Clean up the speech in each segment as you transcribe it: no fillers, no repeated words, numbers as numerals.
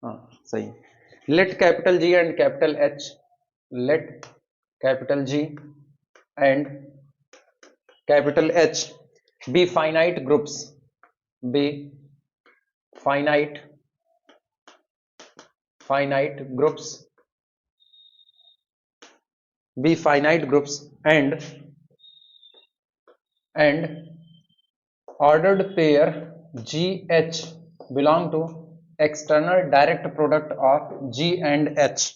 हाँ सही। Let capital G and capital H, let capital G and capital H be finite groups, be finite finite groups, be finite groups and ordered pair GH belong to external direct product of G and H.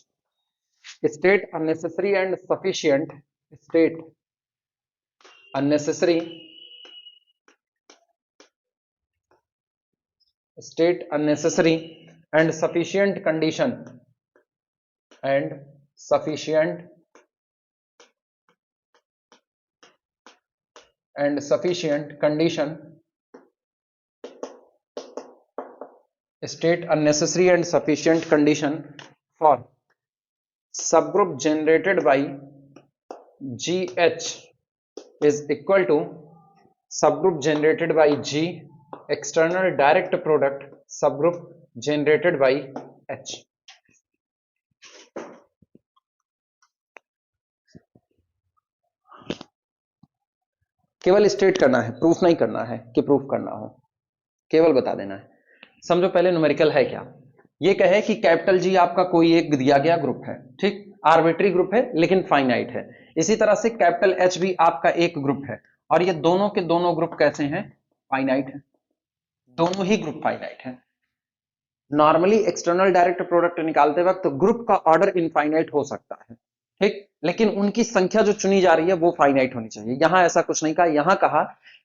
State unnecessary and sufficient, state unnecessary, state unnecessary and sufficient condition, and sufficient condition, state unnecessary and sufficient condition for subgroup generated by GH is equal to subgroup generated by G external direct product subgroup generated by H. केवल state करना है, proof नहीं करना है कि proof करना हो, केवल बता देना है। समझो पहले न्यूमेरिकल है क्या। ये कहे कि कैपिटल जी आपका कोई एक दिया गया ग्रुप है, ठीक, आर्बिट्री ग्रुप है लेकिन फाइनाइट है। इसी तरह से कैपिटल एच भी आपका एक ग्रुप है और ये दोनों के दोनों ग्रुप कैसे हैं, फाइनाइट है, दोनों ही ग्रुप फाइनाइट है। नॉर्मली एक्सटर्नल डायरेक्ट प्रोडक्ट निकालते वक्त ग्रुप का ऑर्डर इनफाइनाइट हो सकता है, ठीक, लेकिन उनकी संख्या जो चुनी जा रही है वो फाइनाइट होनी चाहिए। यहां ऐसा कुछ नहीं कहा, यहां कहा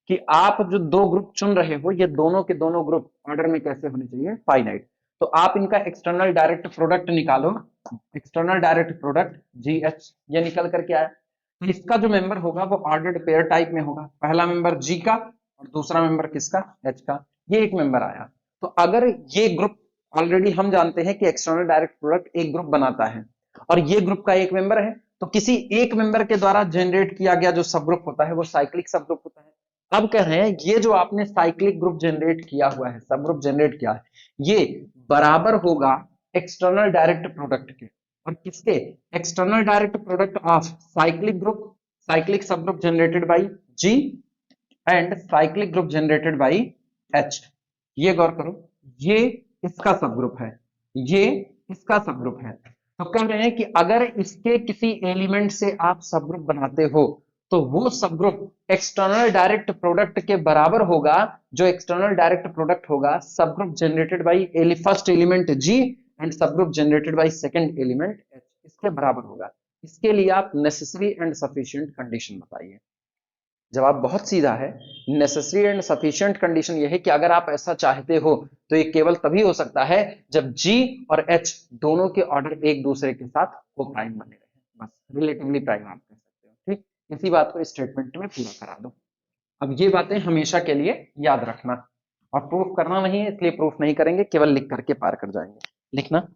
कि आप जो दो ग्रुप चुन रहे हो ये दोनों के दोनों ग्रुप ऑर्डर में कैसे होने चाहिए, फाइनाइट। तो आप इनका एक्सटर्नल डायरेक्ट प्रोडक्ट निकालो, एक्सटर्नल डायरेक्ट प्रोडक्ट GH, ये निकल करके आया। तो इसका जो मेंबर होगा वो ऑर्डर्ड पेयर टाइप में होगा, पहला मेंबर G का और दूसरा मेंबर किसका, H का, ये एक मेंबर आया। तो अगर ये ग्रुप, ऑलरेडी हम जानते हैं कि एक्सटर्नल डायरेक्ट प्रोडक्ट एक ग्रुप बनाता है और ये ग्रुप का एक मेंबर है, तो किसी एक मेंबर के द्वारा जनरेट किया गया जो सब ग्रुप होता है वो साइक्लिक सब ग्रुप होता है। अब कह रहे हैं ये जो आपने साइक्लिक ग्रुप जनरेट किया हुआ है, सब ग्रुप जनरेट किया है, ये बराबर होगा एक्सटर्नल डायरेक्ट प्रोडक्ट के, और किसके, external direct product of cyclic group, cyclic subgroup generated by G and cyclic group generated by H। ये गौर करो, ये इसका सब ग्रुप है, ये इसका सब ग्रुप है। तो कह रहे हैं कि अगर इसके किसी एलिमेंट से आप सब ग्रुप बनाते हो तो वो सब ग्रुप एक्सटर्नल डायरेक्ट प्रोडक्ट के बराबर होगा, जो एक्सटर्नल डायरेक्ट प्रोडक्ट होगा subgroup generated by first element G and subgroup generated by second element H, इसके बराबर होगा। इसके लिए आप नेसेसरी एंड सफिशिएंट कंडीशन बताइए। जवाब बहुत सीधा है, नेसेसरी एंड सफिशिएंट कंडीशन यह है कि अगर आप ऐसा चाहते हो तो ये केवल तभी हो सकता है जब G और H दोनों के ऑर्डर एक दूसरे के साथ को प्राइम बने रहे, बस रिलेटिवली प्राइम आप कह सकते हो, ठीक। इसी बात को स्टेटमेंट में पूरा करा दो। अब ये बातें हमेशा के लिए याद रखना, और प्रूफ करना नहीं है इसलिए प्रूफ नहीं करेंगे, केवल लिख करके पार कर जाएंगे। लिखना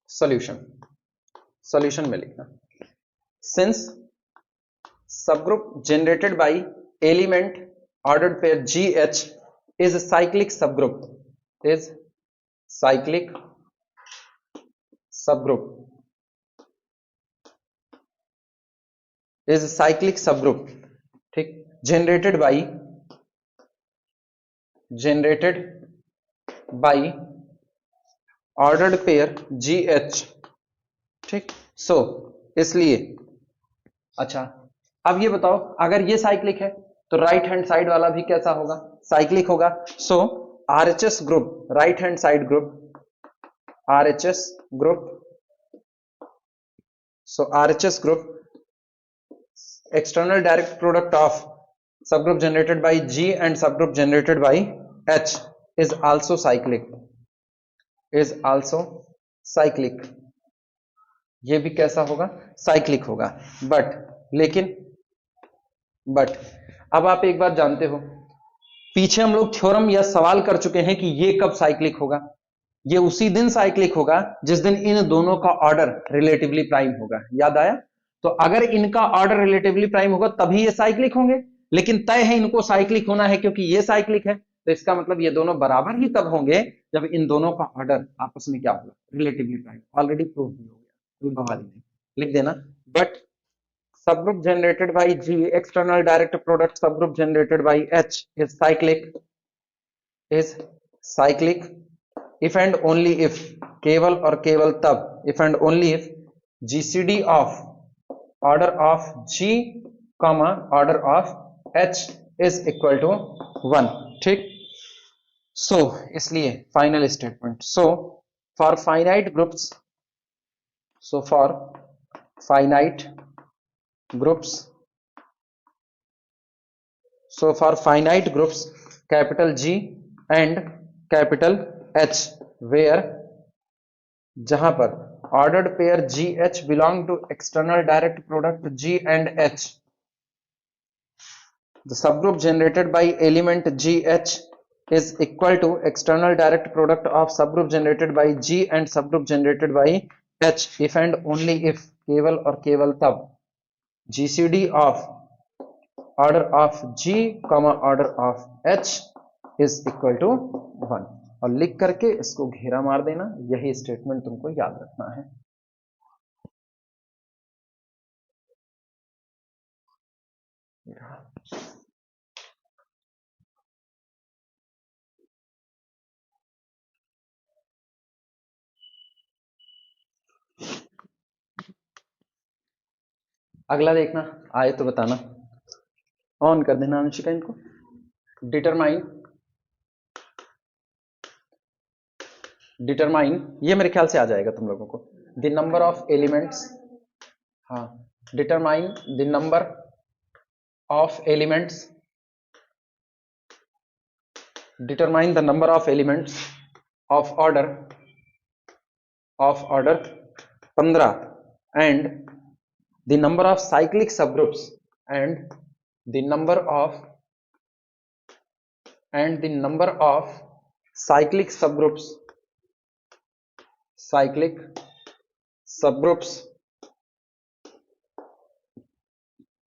सॉल्यूशन, सॉल्यूशन में लिखना, since subgroup generated by element ordered pair GH is a cyclic subgroup, is cyclic subgroup, is a cyclic subgroup, ठीक, generated by ordered pair GH, ठीक। सो इसलिए अच्छा, अब ये बताओ अगर ये साइक्लिक है तो राइट हैंड साइड वाला भी कैसा होगा, साइक्लिक होगा। So RHS group, right hand side group, RHS group, so RHS group external direct product of subgroup generated by G and subgroup generated by H is also cyclic, is also cyclic, ये भी कैसा होगा, cyclic होगा। But अब आप एक बात जानते हो, पीछे हम लोग थ्योरम या सवाल कर चुके हैं कि ये कब साइक्लिक होगा, ये उसी दिन साइक्लिक होगा जिस दिन इन दोनों का ऑर्डर रिलेटिवली प्राइम होगा, याद आया। तो अगर इनका ऑर्डर रिलेटिवली प्राइम होगा तभी ये साइक्लिक होंगे, लेकिन तय है इनको साइक्लिक होना है क्योंकि ये साइक्लिक है, तो इसका मतलब ये दोनों बराबर ही तब होंगे जब इन दोनों का ऑर्डर आपस में क्या होगा, रिलेटिवली प्राइम। ऑलरेडी प्रूव भी हो गया, कोई बवाल नहीं, लिख देना। But subgroup generated by G, external direct product subgroup generated by H is cyclic if and only if, केवल और केवल तब, if and only if GCD of order of G comma order of H is equal to 1, ठीक। so इसलिए final statement, so for finite groups, so for finite groups, so for finite groups capital G and capital H, where जहां पर ordered pair GH belong to external direct product G and H, the subgroup generated by element GH is equal to external direct product of subgroup generated by G and subgroup generated by H if and only if, केवल और केवल तब GCD of order of G comma order of H is equal to 1, और लिख करके इसको घेरा मार देना। यही स्टेटमेंट तुमको याद रखना है। अगला देखना, आए तो बताना। ऑन कर देना अनुशिका इनको। डिटरमाइन ये मेरे ख्याल से आ जाएगा तुम लोगों को। द नंबर ऑफ एलिमेंट्स, हाँ, determine the number of elements, determine the number of elements of order 15 and the number of cyclic subgroups and the number of cyclic subgroups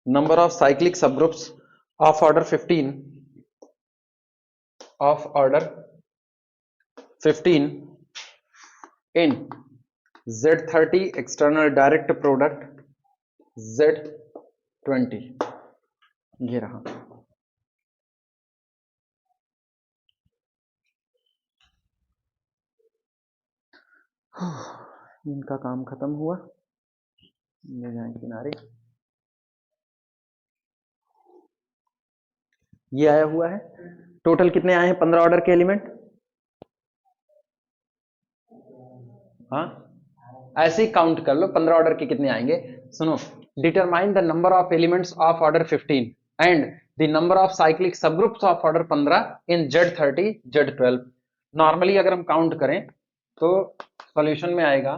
number of cyclic subgroups of order 15 in Z30 external direct product Z20, ये रहा। इनका काम खत्म हुआ, ले जाएं किनारे। ये आया हुआ है। टोटल कितने आए हैं 15 ऑर्डर के एलिमेंट? हाँ, ऐसे ही काउंट कर लो 15 ऑर्डर के कितने आएंगे। सुनो, determine the number of elements of order 15 and the number of cyclic subgroups of order 15 in Z30 Z12। Normally अगर हम काउंट करें तो सॉल्यूशन में आएगा,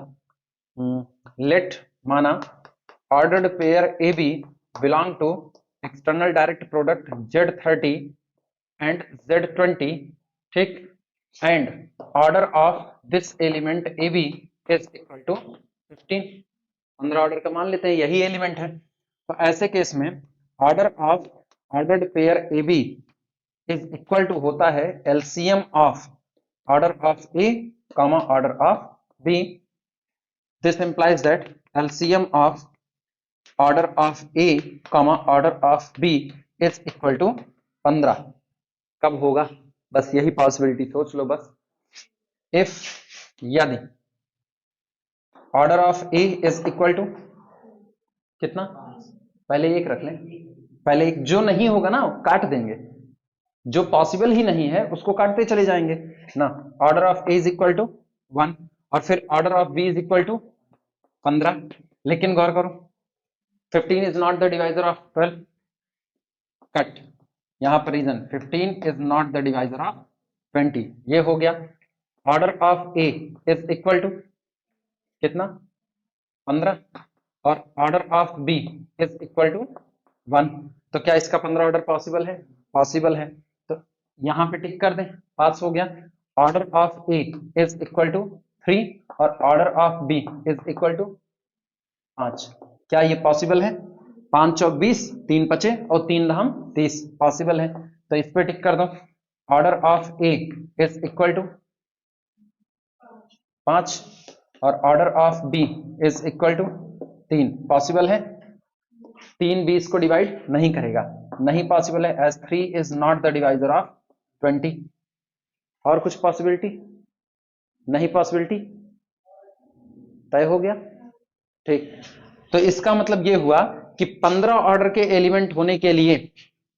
लेट माना ordered pair A B belong to external direct product Z30 and Z20, ठीक, and order of this element A B is equal to 15। 15 order का मान लेते हैं, यही एलिमेंट है। तो ऐसे केस में order of ordered pair A B is equal to होता है LCM of order of A comma order of B. This implies that LCM of order of A comma order of B is equal to 15। कब होगा? बस यही possibility सोच लो बस। If, यदि order of A is equal to कितना, पहले एक रख लें, पहले एक, जो नहीं होगा ना काट देंगे, जो पॉसिबल ही नहीं है उसको काटते चले जाएंगे ना। Order of A is equal to 1 और फिर order of B is equal to 15। लेकिन गौर करो 15 is not the divisor of 12, कट। यहां पर reason 15 is not the divisor of 20, ये हो गया। Order of A is equal to कितना, 15, और order of B is equal to 1। तो क्या इसका 15 ऑर्डर पॉसिबल है? पॉसिबल है। तो यहां पे टिक कर दें, पास हो गया। Order of A is equal to 3 और order of B is equal to 5। क्या ये पॉसिबल है? 5 चौक 20, 3 पचे और 3 दहम 30, पॉसिबल है। तो इस पे टिक कर दो। Order of A is equal to 5 और order of B is equal to 3। Possible है? 3 20 को डिवाइड नहीं करेगा, नहीं पॉसिबल है, as 3 is not the divisor of 20। और कुछ पॉसिबिलिटी? नहीं पॉसिबिलिटी, तय हो गया। ठीक, तो इसका मतलब ये हुआ कि 15 ऑर्डर के एलिमेंट होने के लिए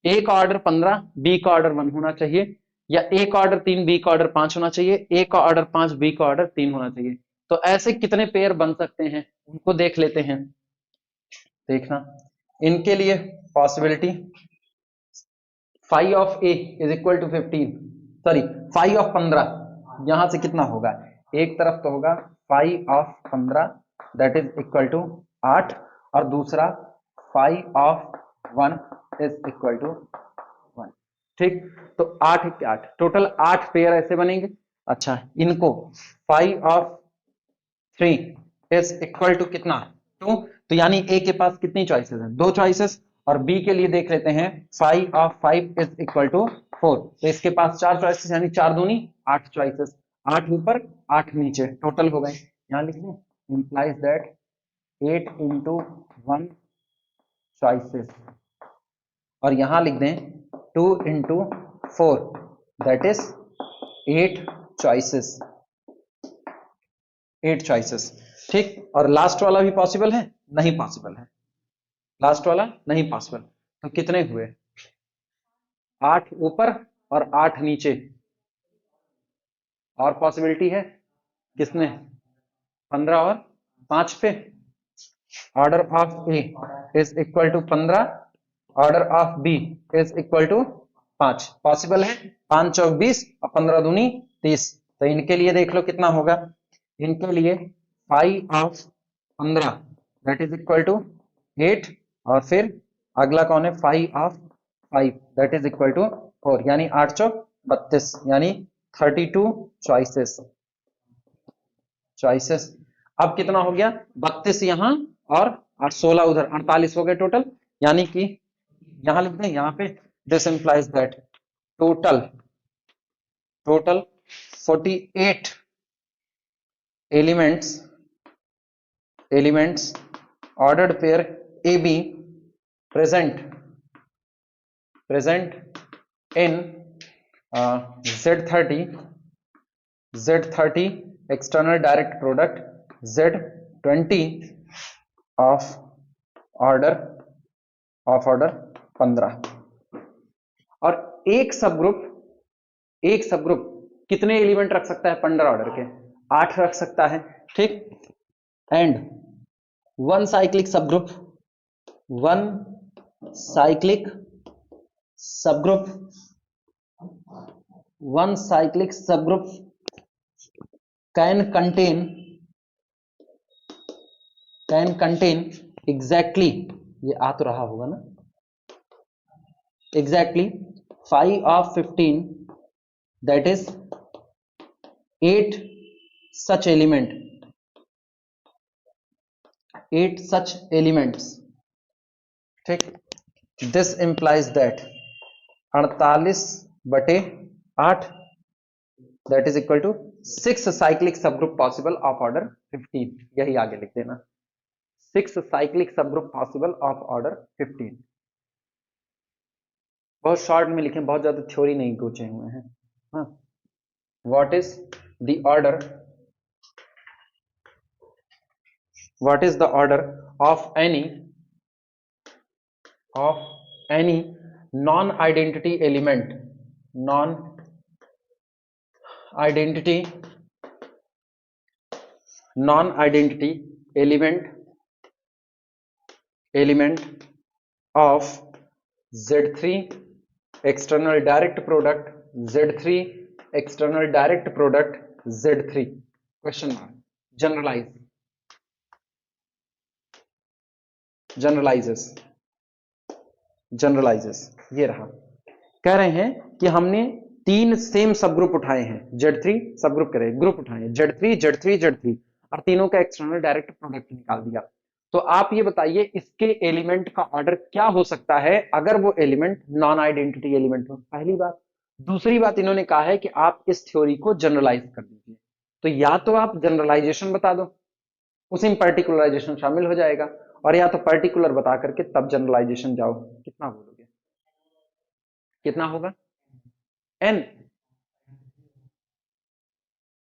ए का ऑर्डर 15, बी का ऑर्डर 1 होना चाहिए, या ए का ऑर्डर 3, बी का ऑर्डर 5 होना चाहिए, ए का ऑर्डर 5, बी का ऑर्डर 3 होना चाहिए। तो ऐसे कितने पेयर बन सकते हैं उनको देख लेते हैं। देखना, इनके लिए possibility, five of A is equal to 15, sorry 5 of 15, यहां से कितना होगा, एक तरफ तो होगा 5 of 15 that is equal to 8, और दूसरा 5 ऑफ 1 इज इक्वल टू 1। ठीक, तो 8 के 8, टोटल 8 पेयर ऐसे बनेंगे। अच्छा, इनको 5 ऑफ 3 इज इक्वल टू कितना, 2, तो यानी ए के पास कितनी चॉइसेस हैं, 2 चॉइसेस, और बी के लिए देख लेते हैं 5 ऑफ 5 इज इक्वल टू 4, तो इसके पास 4 चॉइसेस, यानी 4 दूनी 8 चॉइसेस, 8 ऊपर 8 नीचे, टोटल हो गए। यहां लिख लें, इंप्लाइज दैट 8 इंटू 1 चॉइसेस, और यहां लिख दें 2 into 4 that is 8 choices, 8 choices. ठीक, और लास्ट वाला भी पॉसिबल है? नहीं पॉसिबल है, लास्ट वाला नहीं पॉसिबल। तो कितने हुए, 8 ऊपर और 8 नीचे। और पॉसिबिलिटी है किसने, 15 और 5 पे। Order of A is equal to 15, order of B is equal to 5, possible है, 5 चौक 20 और 15 दूनी 30। तो इनके लिए देख लो कितना होगा, इनके लिए 5 of 15 that is equal to 8, और फिर अगला कौन है, 5 of 5 that is equal to 4, यानी 8 चौक 32, यानी 32 चॉइसेस। चॉइसेस अब कितना हो गया, 32 यहां और 16 उधर, 48 हो गए टोटल। यानी कि यहां लिखते हैं, यहां पे this implies that total 48 elements ordered pair A B present in Z30 external direct product, Z20 of order 15, और एक सब ग्रुप कितने एलिमेंट रख सकता है 15 ऑर्डर के, 8 रख सकता है। ठीक, and one cyclic subgroup can contain exactly, ये आ तो रहा होगा ना, exactly 5 of 15 that is 8 such elements। ठीक, this implies that 48/8 that is equal to 6 cyclic subgroup possible of order 15, यही आगे लिख देना, 6 cyclic subgroup possible of order 15। बहुत शॉर्ट में लिखें, बहुत ज्यादा थ्योरी नहीं पूछे हुए हैं। हाँ, what is the order of any non-identity element of Z3 external direct product Z3 question mark, generalizes ये रहा। कह रहे हैं कि हमने 3 सेम सब ग्रुप उठाए हैं, Z3 सब ग्रुप करें, ग्रुप उठाए हैं Z3 और तीनों का एक्सटर्नल डायरेक्ट प्रोडक्ट निकाल दिया। तो आप ये बताइए इसके एलिमेंट का ऑर्डर क्या हो सकता है अगर वो एलिमेंट नॉन आइडेंटिटी एलिमेंट हो। पहली बात, दूसरी बात इन्होंने कहा है कि आप इस थ्योरी को जनरलाइज कर दीजिए। तो या तो आप जनरलाइजेशन बता दो, उसी में पर्टिकुलराइजेशन शामिल हो जाएगा, और या तो पर्टिकुलर बता करके तब जनरलाइजेशन जाओ। कितना बोलोगे, कितना होगा? एन।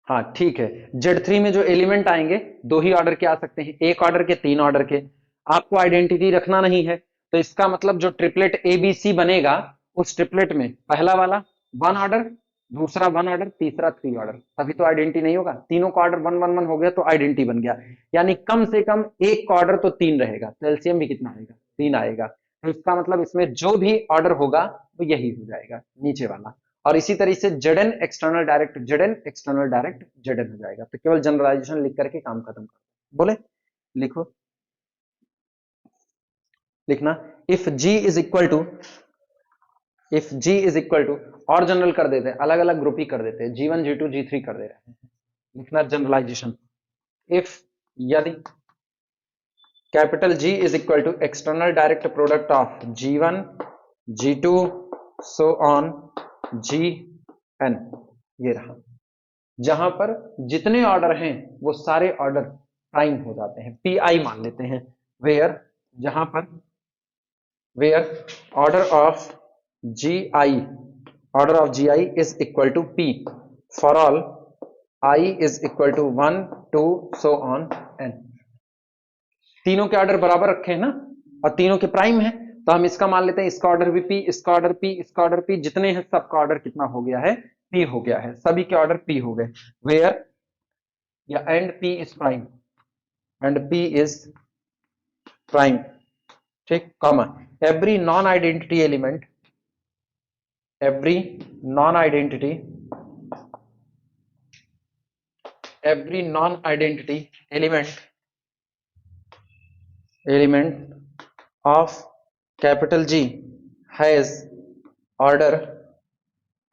हाँ ठीक है। Z3 में जो एलिमेंट आएंगे दो ही ऑर्डर के आ सकते हैं, एक ऑर्डर के, तीन ऑर्डर के। आपको आइडेंटिटी रखना नहीं है, तो इसका मतलब जो ट्रिपलेट ABC बनेगा, उस ट्रिपलेट में पहला वाला वन ऑर्डर, दूसरा वन ऑर्डर, तीसरा थ्री ऑर्डर, तभी तो आइडेंटिटी नहीं होगा। तीनों का ऑर्डर वन वन वन हो गया तो आइडेंटिटी बन गया। यानी कम से कम एक का ऑर्डर तो तीन रहेगा, तो एलसीएम भी कितना आएगा? तीन आएगा। तो इसका मतलब इसमें जो भी ऑर्डर होगा वो यही हो जाएगा, नीचे वाला। और इसी तरीके से Z n external direct, Z n external direct Z n हो जाएगा। तो केवल जनरलाइजेशन लिख करके काम खत्म कर बोले। लिखो, लिखना, if G is equal to, if G is equal to, और जनरल कर देते हैं, अलग अलग ग्रुप ही कर देते हैं, G1 G2 G3 कर दे रहे हैं। लिखना जनरलाइजेशन, इफ, यदि capital G is equal to external direct product of G1 G2 so on Gn, ये रहा, जहां पर जितने ऑर्डर हैं वो सारे ऑर्डर प्राइम हो जाते हैं, पीआई मान लेते हैं। वेयर, जहां पर, where order of G I, order of G I is equal to P for all I is equal to 1 2 so on N. तीनों के ऑर्डर बराबर रखे हैं ना, और तीनों के प्राइम है, तो हम इसका मान लेते हैं, इसका ऑर्डर भी पी, इसका ऑर्डर पी, इसका ऑर्डर पी, जितने हैं सबका ऑर्डर कितना हो गया है? पी हो गया है, सभी के ऑर्डर पी हो गए। वेयर, या and P is prime, and P is prime, ठीक, comma, every non identity element, every non identity, every non identity element, element of capital G has order,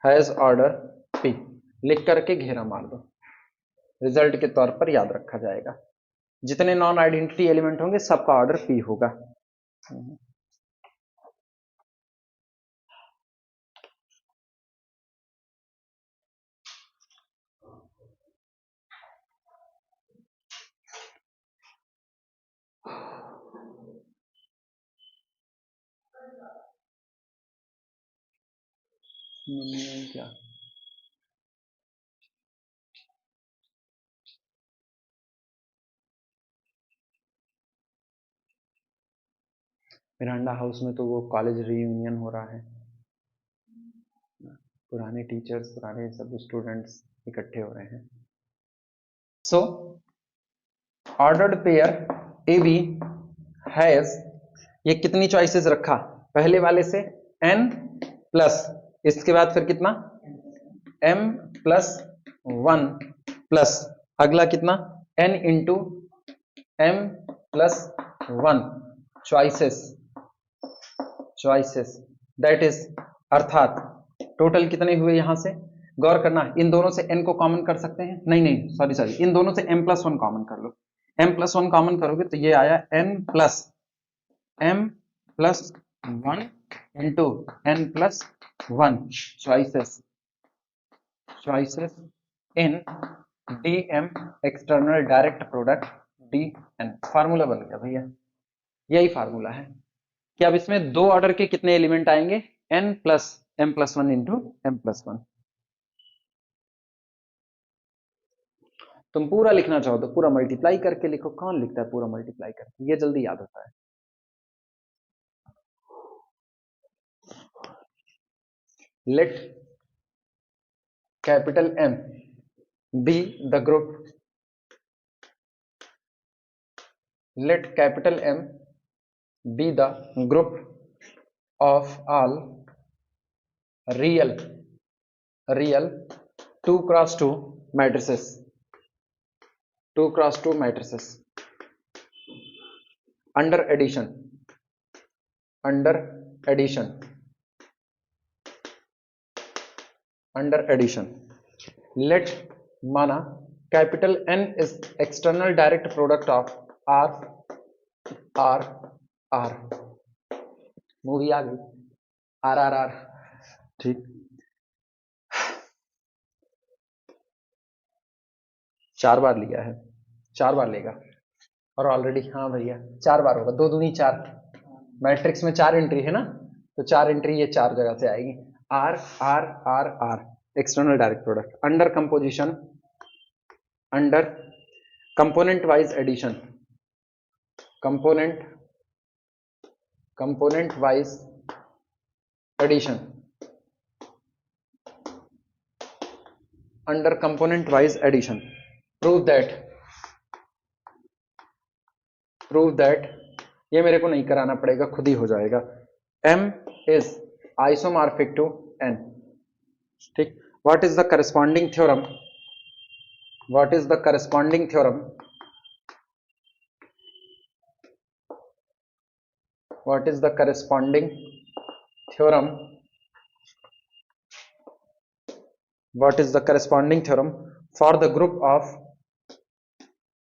has order P. लिख करके घेरा मार दो, result के तौर पर याद रखा जाएगा। जितने नॉन आइडेंटिटी एलिमेंट होंगे सबका ऑर्डर पी होगा। क्या मिरांडा हाउस में तो वो कॉलेज रियूनियन हो रहा है, पुराने टीचर्स, पुराने सब स्टूडेंट्स इकट्ठे हो रहे हैं। So ordered pair A B has, ये कितनी चॉइसेस रखा? पहले वाले से n प्लस, इसके बाद फिर कितना? m प्लस 1 प्लस, अगला कितना? n into m plus 1 choices, choices, that is, अर्थात टोटल कितने हुए? यहां से गौर करना, इन दोनों से n को कॉमन कर सकते हैं, नहीं नहीं सॉरी सॉरी, इन दोनों से m प्लस 1 कॉमन कर लो। m प्लस 1 कॉमन करोगे तो ये आया n plus m plus 1 into n plus 1 choices, choices in dm external direct product dn। Formula बन गया भैया, यही फार्मूला है कि अब इसमें दो ऑर्डर के कितने एलिमेंट आएंगे? n plus m plus 1 into m plus 1। तुम पूरा लिखना चाहो तो पूरा मल्टीप्लाई करके लिखो, कौन लिखता है पूरा मल्टीप्लाई करके? ये जल्दी याद होता है। Let capital M be the group, let capital M be the group of all real, real 2 cross 2 matrices, 2 cross 2 matrices under addition, under addition, under addition, let माना capital N is external direct product of R, R, R, movie आ गई, RRR, ठीक, 4 बार लिया है, 4 बार लेगा, और already हाँ भैया 4 बार होगा, 2 दूनी 4, मैट्रिक्स में 4 एंट्री है ना, तो 4 एंट्री ये 4 जगह से आएगी। R R R R external direct product under composition, under component wise addition, component wise addition, under component wise addition, prove that ये मेरे को नहीं कराना पड़ेगा, खुद ही हो जाएगा। M is isomorphic to N, ठीक। What is the corresponding theorem, what is the corresponding theorem, what is the corresponding theorem, what is the corresponding theorem for the group of,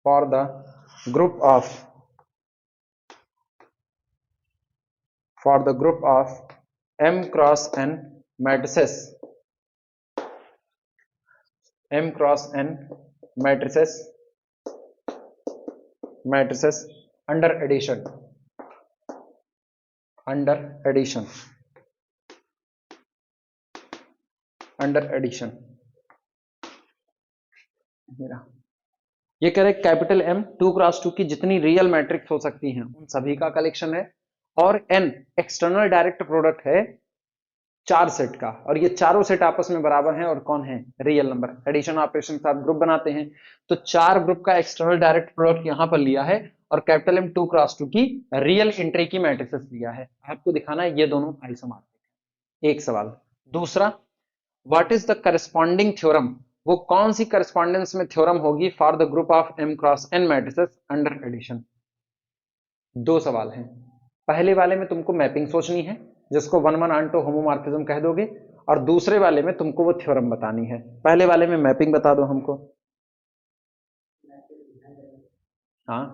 for the group of, for the group of M cross N matrices, M cross N matrices, matrices under addition, under addition, under addition। मेरा ये कह रहे capital M 2 cross 2 की जितनी real matrix हो सकती हैं उन सभी का कलेक्शन है, और N एक्सटर्नल डायरेक्ट प्रोडक्ट है 4 सेट का, और ये चारों सेट आपस में बराबर हैं और कौन है, रियल नंबर। एडिशन ऑपरेशन के साथ ग्रुप बनाते हैं, तो 4 ग्रुप का एक्सटर्नल डायरेक्ट प्रोडक्ट यहां पर लिया है, और कैपिटल M 2 क्रॉस 2 की रियल एंट्री की मैट्रिसेस लिया है। आपको दिखाना है ये दोनों आइसोमॉर्फिक है, एक सवाल। दूसरा, what is the corresponding theorem, वो कौन सी करस्पॉन्डेंस में थ्योरम होगी for the group of M cross N matrices under addition. 2 सवाल हैं। पहले वाले में तुमको मैपिंग सोचनी है, जिसको 1-1 आंटो होमोमॉर्फिज्म कह दोगे, और दूसरे वाले में तुमको वो थ्योरम बतानी है। पहले वाले में मैपिंग बता दो हमको। हाँ,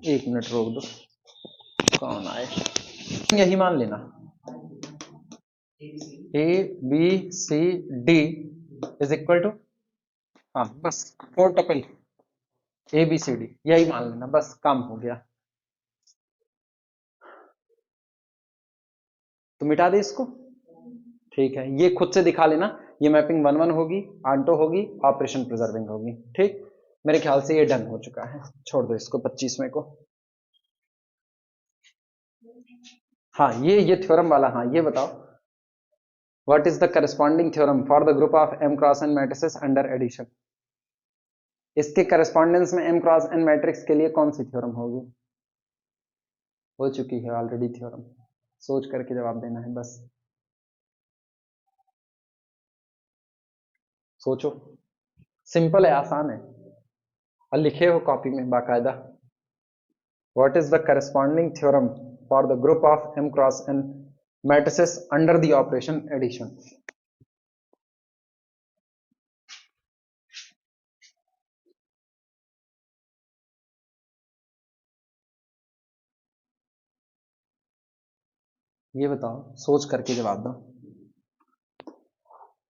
1 मिनट रोक दो, कौन आए, यही मान लेना ABCD इज इक्वल टू, हाँ बस 4 टपल ABCD यही मान लेना, बस काम हो गया। तो मिटा दे इसको, ठीक है। ये खुद से दिखा लेना, ये मैपिंग 1-1 होगी, आंटो होगी, ऑपरेशन प्रिजर्विंग होगी, ठीक। मेरे ख्याल से ये डन हो चुका है, छोड़ दो इसको 25वें को। हाँ ये थ्योरम वाला, हाँ ये बताओ, what is the corresponding theorem for the group of M cross N matrices under addition. इसके करस्पॉन्डेंस में M क्रॉस N मैट्रिक्स के लिए कौन सी थ्योरम होगी, हो चुकी है ऑलरेडी थ्योरम, सोच करके जवाब देना है बस, सोचो, सिंपल है, आसान है, और लिखे हो कॉपी में बाकायदा। What is the corresponding theorem for the group of M cross N matrices under the operation addition. ये बताओ, सोच करके जवाब दो।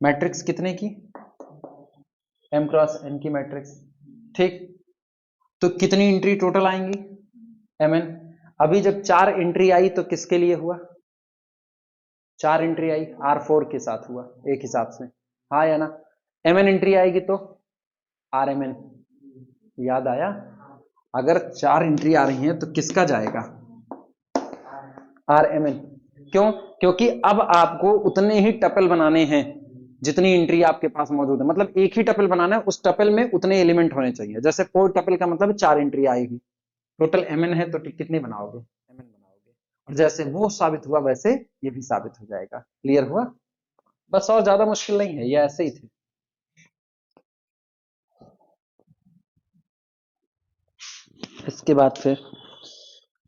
मैट्रिक्स कितने की, M क्रॉस N की मैट्रिक्स, ठीक। तो कितनी एंट्री टोटल आएंगी, Mn। अभी जब 4 एंट्री आई तो किसके लिए हुआ, 4 एंट्री आई R4 के साथ हुआ एक हिसाब से, हाँ या ना। Mn एंट्री आएगी तो Rmn, याद आया, अगर 4 एंट्री आ रही हैं तो किसका जाएगा, Rmn। क्यों, क्योंकि अब आपको उतने ही टपल बनाने हैं जितनी एंट्री आपके पास मौजूद है, मतलब एक ही टपल बनाना है, उस टपल में उतने एलिमेंट होने चाहिए। जैसे 4 टपल का मतलब 4 एंट्री आएगी, टोटल Mn है तो कितनी बनाओगे, Mn बनाओगे, और जैसे वो साबित हुआ वैसे ये भी साबित हो जाएगा। क्लियर हुआ, बस, और ज्यादा मुश्किल नहीं है, ये ऐसे ही थे। इसके बाद फिर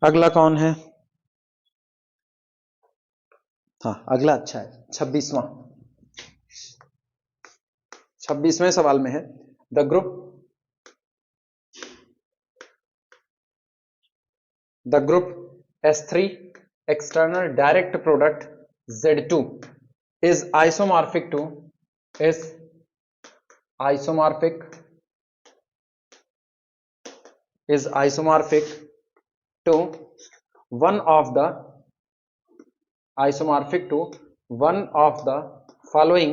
अगला कौन है, हाँ अगला अच्छा है, 26वें सवाल में है, the group S3 external direct product Z2 is isomorphic to isomorphic to one of the following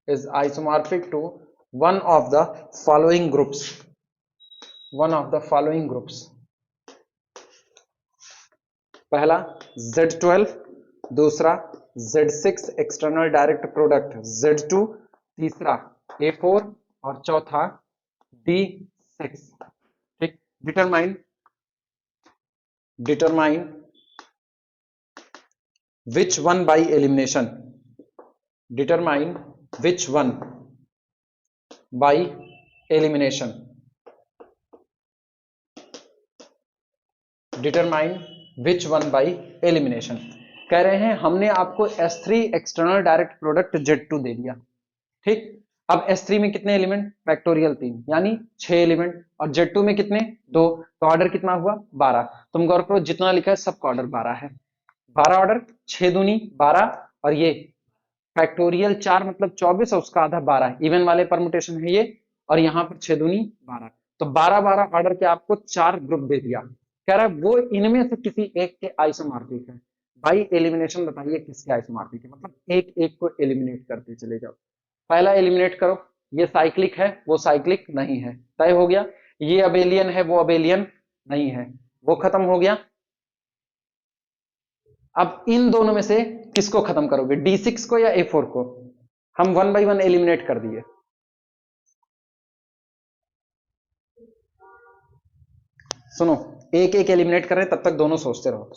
is isomorphic to one of the following groups पहला Z12, दूसरा Z6 external direct product Z2, तीसरा A4 और चौथा D6। ठीक, determine which one by elimination, determine which one by elimination, determine which one by elimination। कह रहे हैं हमने आपको S3 external direct product Z2 दे दिया। ठीक, अब S3 में कितने एलिमेंट, फैक्टोरियल 3 यानी 6 एलिमेंट, और Z2 में कितने 2, तो ऑर्डर कितना हुआ 12। तुम गौर करो जितना लिखा है सबका ऑर्डर 12 है। 12 ऑर्डर, 6 दूनी 12, और ये फैक्टोरियल 4 मतलब 24 और उसका आधा 12, इवन वाले परमुटेशन है ये, और यहाँ पर 6 दूनी 12, तो 12 ऑर्डर के आपको 4 ग्रुप दे दिया। कह रहा है वो इनमें से किसी एक के आइसोमॉर्फिक है। बाई एलिमिनेशन बताइए किसके आइसोमॉर्फिक है, मतलब एक एक को एलिमिनेट करते चले जाओ। पहला एलिमिनेट करो, ये साइक्लिक है वो साइक्लिक नहीं है, तय हो गया। ये अबेलियन है वो अबेलियन नहीं है, वो खत्म हो गया। अब इन दोनों में से किसको खत्म करोगे, D6 को या A4 को? हम 1 बाई 1 एलिमिनेट कर दिए। सुनो, एक एक एलिमिनेट कर रहे हैं, तब तक दोनों सोचते रहो।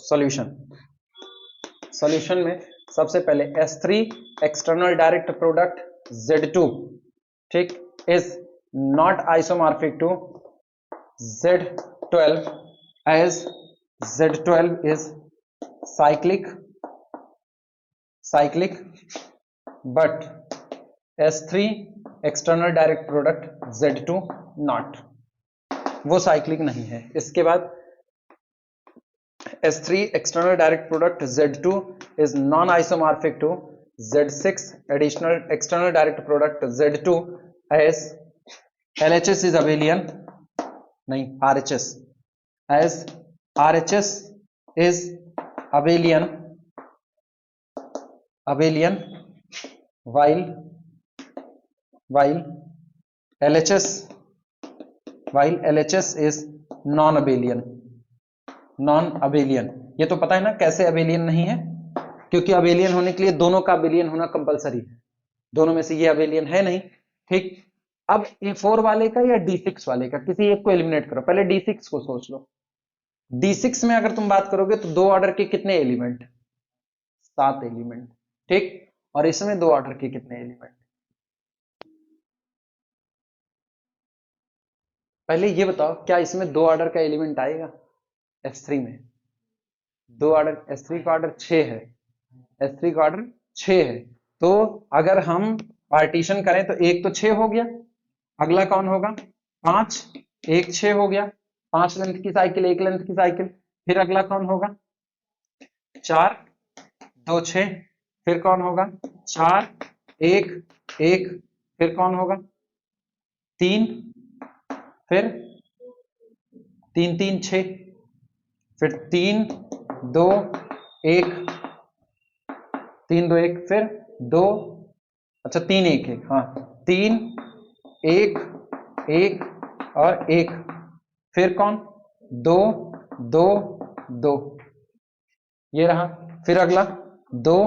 सॉल्यूशन में सबसे पहले S3 external direct product Z2, ठीक, is not isomorphic to Z12 as Z12 is cyclic but S3 external direct product Z2 not, वो साइक्लिक नहीं है। इसके बाद S3 external direct product Z2 is non isomorphic to Z6 additional external direct product Z2 as LHS is abelian, नहीं RHS, as RHS is abelian while LHS is non abelian। ये तो पता है ना कैसे अबेलियन नहीं है, क्योंकि अबेलियन होने के लिए दोनों का अबेलियन होना कंपलसरी है, दोनों में से ये अबेलियन है नहीं। ठीक, अब A4 वाले का या D6 वाले का, किसी एक को एलिमिनेट करो। पहले D6 को सोच लो। D6 में अगर तुम बात करोगे तो 2 ऑर्डर के कितने एलिमेंट, 7 एलिमेंट। ठीक, और इसमें 2 ऑर्डर के कितने एलिमेंट? पहले ये बताओ क्या इसमें 2 ऑर्डर का एलिमेंट आएगा? S3 में 2 ऑर्डर, S3 का ऑर्डर 6 है, S3 का ऑर्डर 6 है, तो अगर हम पार्टीशन करें तो एक तो 6 हो गया, अगला कौन होगा 5, एक 6 हो गया, 5 लेंथ की साइकिल, 1 लेंथ की साइकिल, फिर अगला कौन होगा 4, 2 6, फिर कौन होगा 4 1 1, फिर कौन होगा 3, फिर 3 3 6, फिर 3 2 1, 3 2 1, फिर 2, अच्छा 3 1 1, हाँ 3 1 1 और 1, फिर कौन 2 2 2, ये रहा, फिर अगला 2,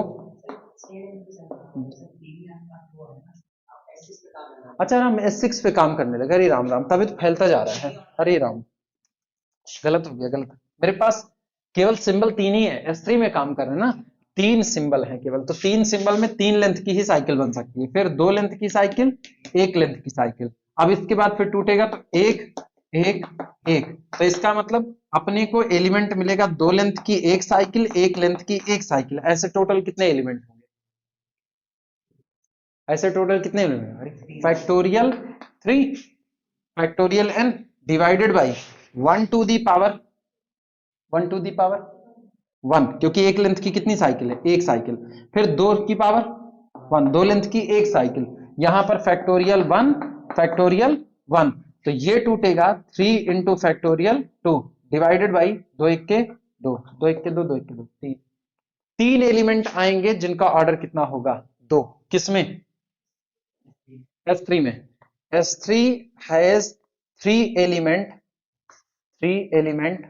अच्छा हम S6 पे काम करने लगे। अरे राम राम, तभी तो फैलता जा रहा है। अरे राम, गलत हो गया, गलत। मेरे पास केवल सिंबल 3 ही है, S3 में काम कर रहे हैं ना, 3 सिंबल है केवल, तो 3 सिंबल में 3 लेंथ की ही साइकिल बन सकती है, फिर 2 लेंथ की साइकिल, 1 लेंथ की साइकिल। अब इसके बाद फिर टूटेगा तो 1 1 1, तो इसका मतलब अपने को एलिमेंट मिलेगा 2 लेंथ की 1 साइकिल, 1 लेंथ की 1 साइकिल, ऐसे टोटल कितने एलिमेंट होंगे? ऐसे टोटल कितने element? Factorial 3 factorial n divided by 1 to the power 1, क्योंकि 1 लेंथ की कितनी साइकिल है? 1 साइकिल, फिर 2 की पावर 1, दो लेंथ की एक साइकिल, यहां पर फैक्टोरियल 1 फैक्टोरियल 1, तो ये टूटेगा 3 इंटू फैक्टोरियल 2 डिवाइडेड बाई 2 1 के 2, 2 1 के 2, 2 1 के 2, 3, 3 एलिमेंट आएंगे जिनका ऑर्डर कितना होगा 2, किसमें S3 में, S3 has 3 element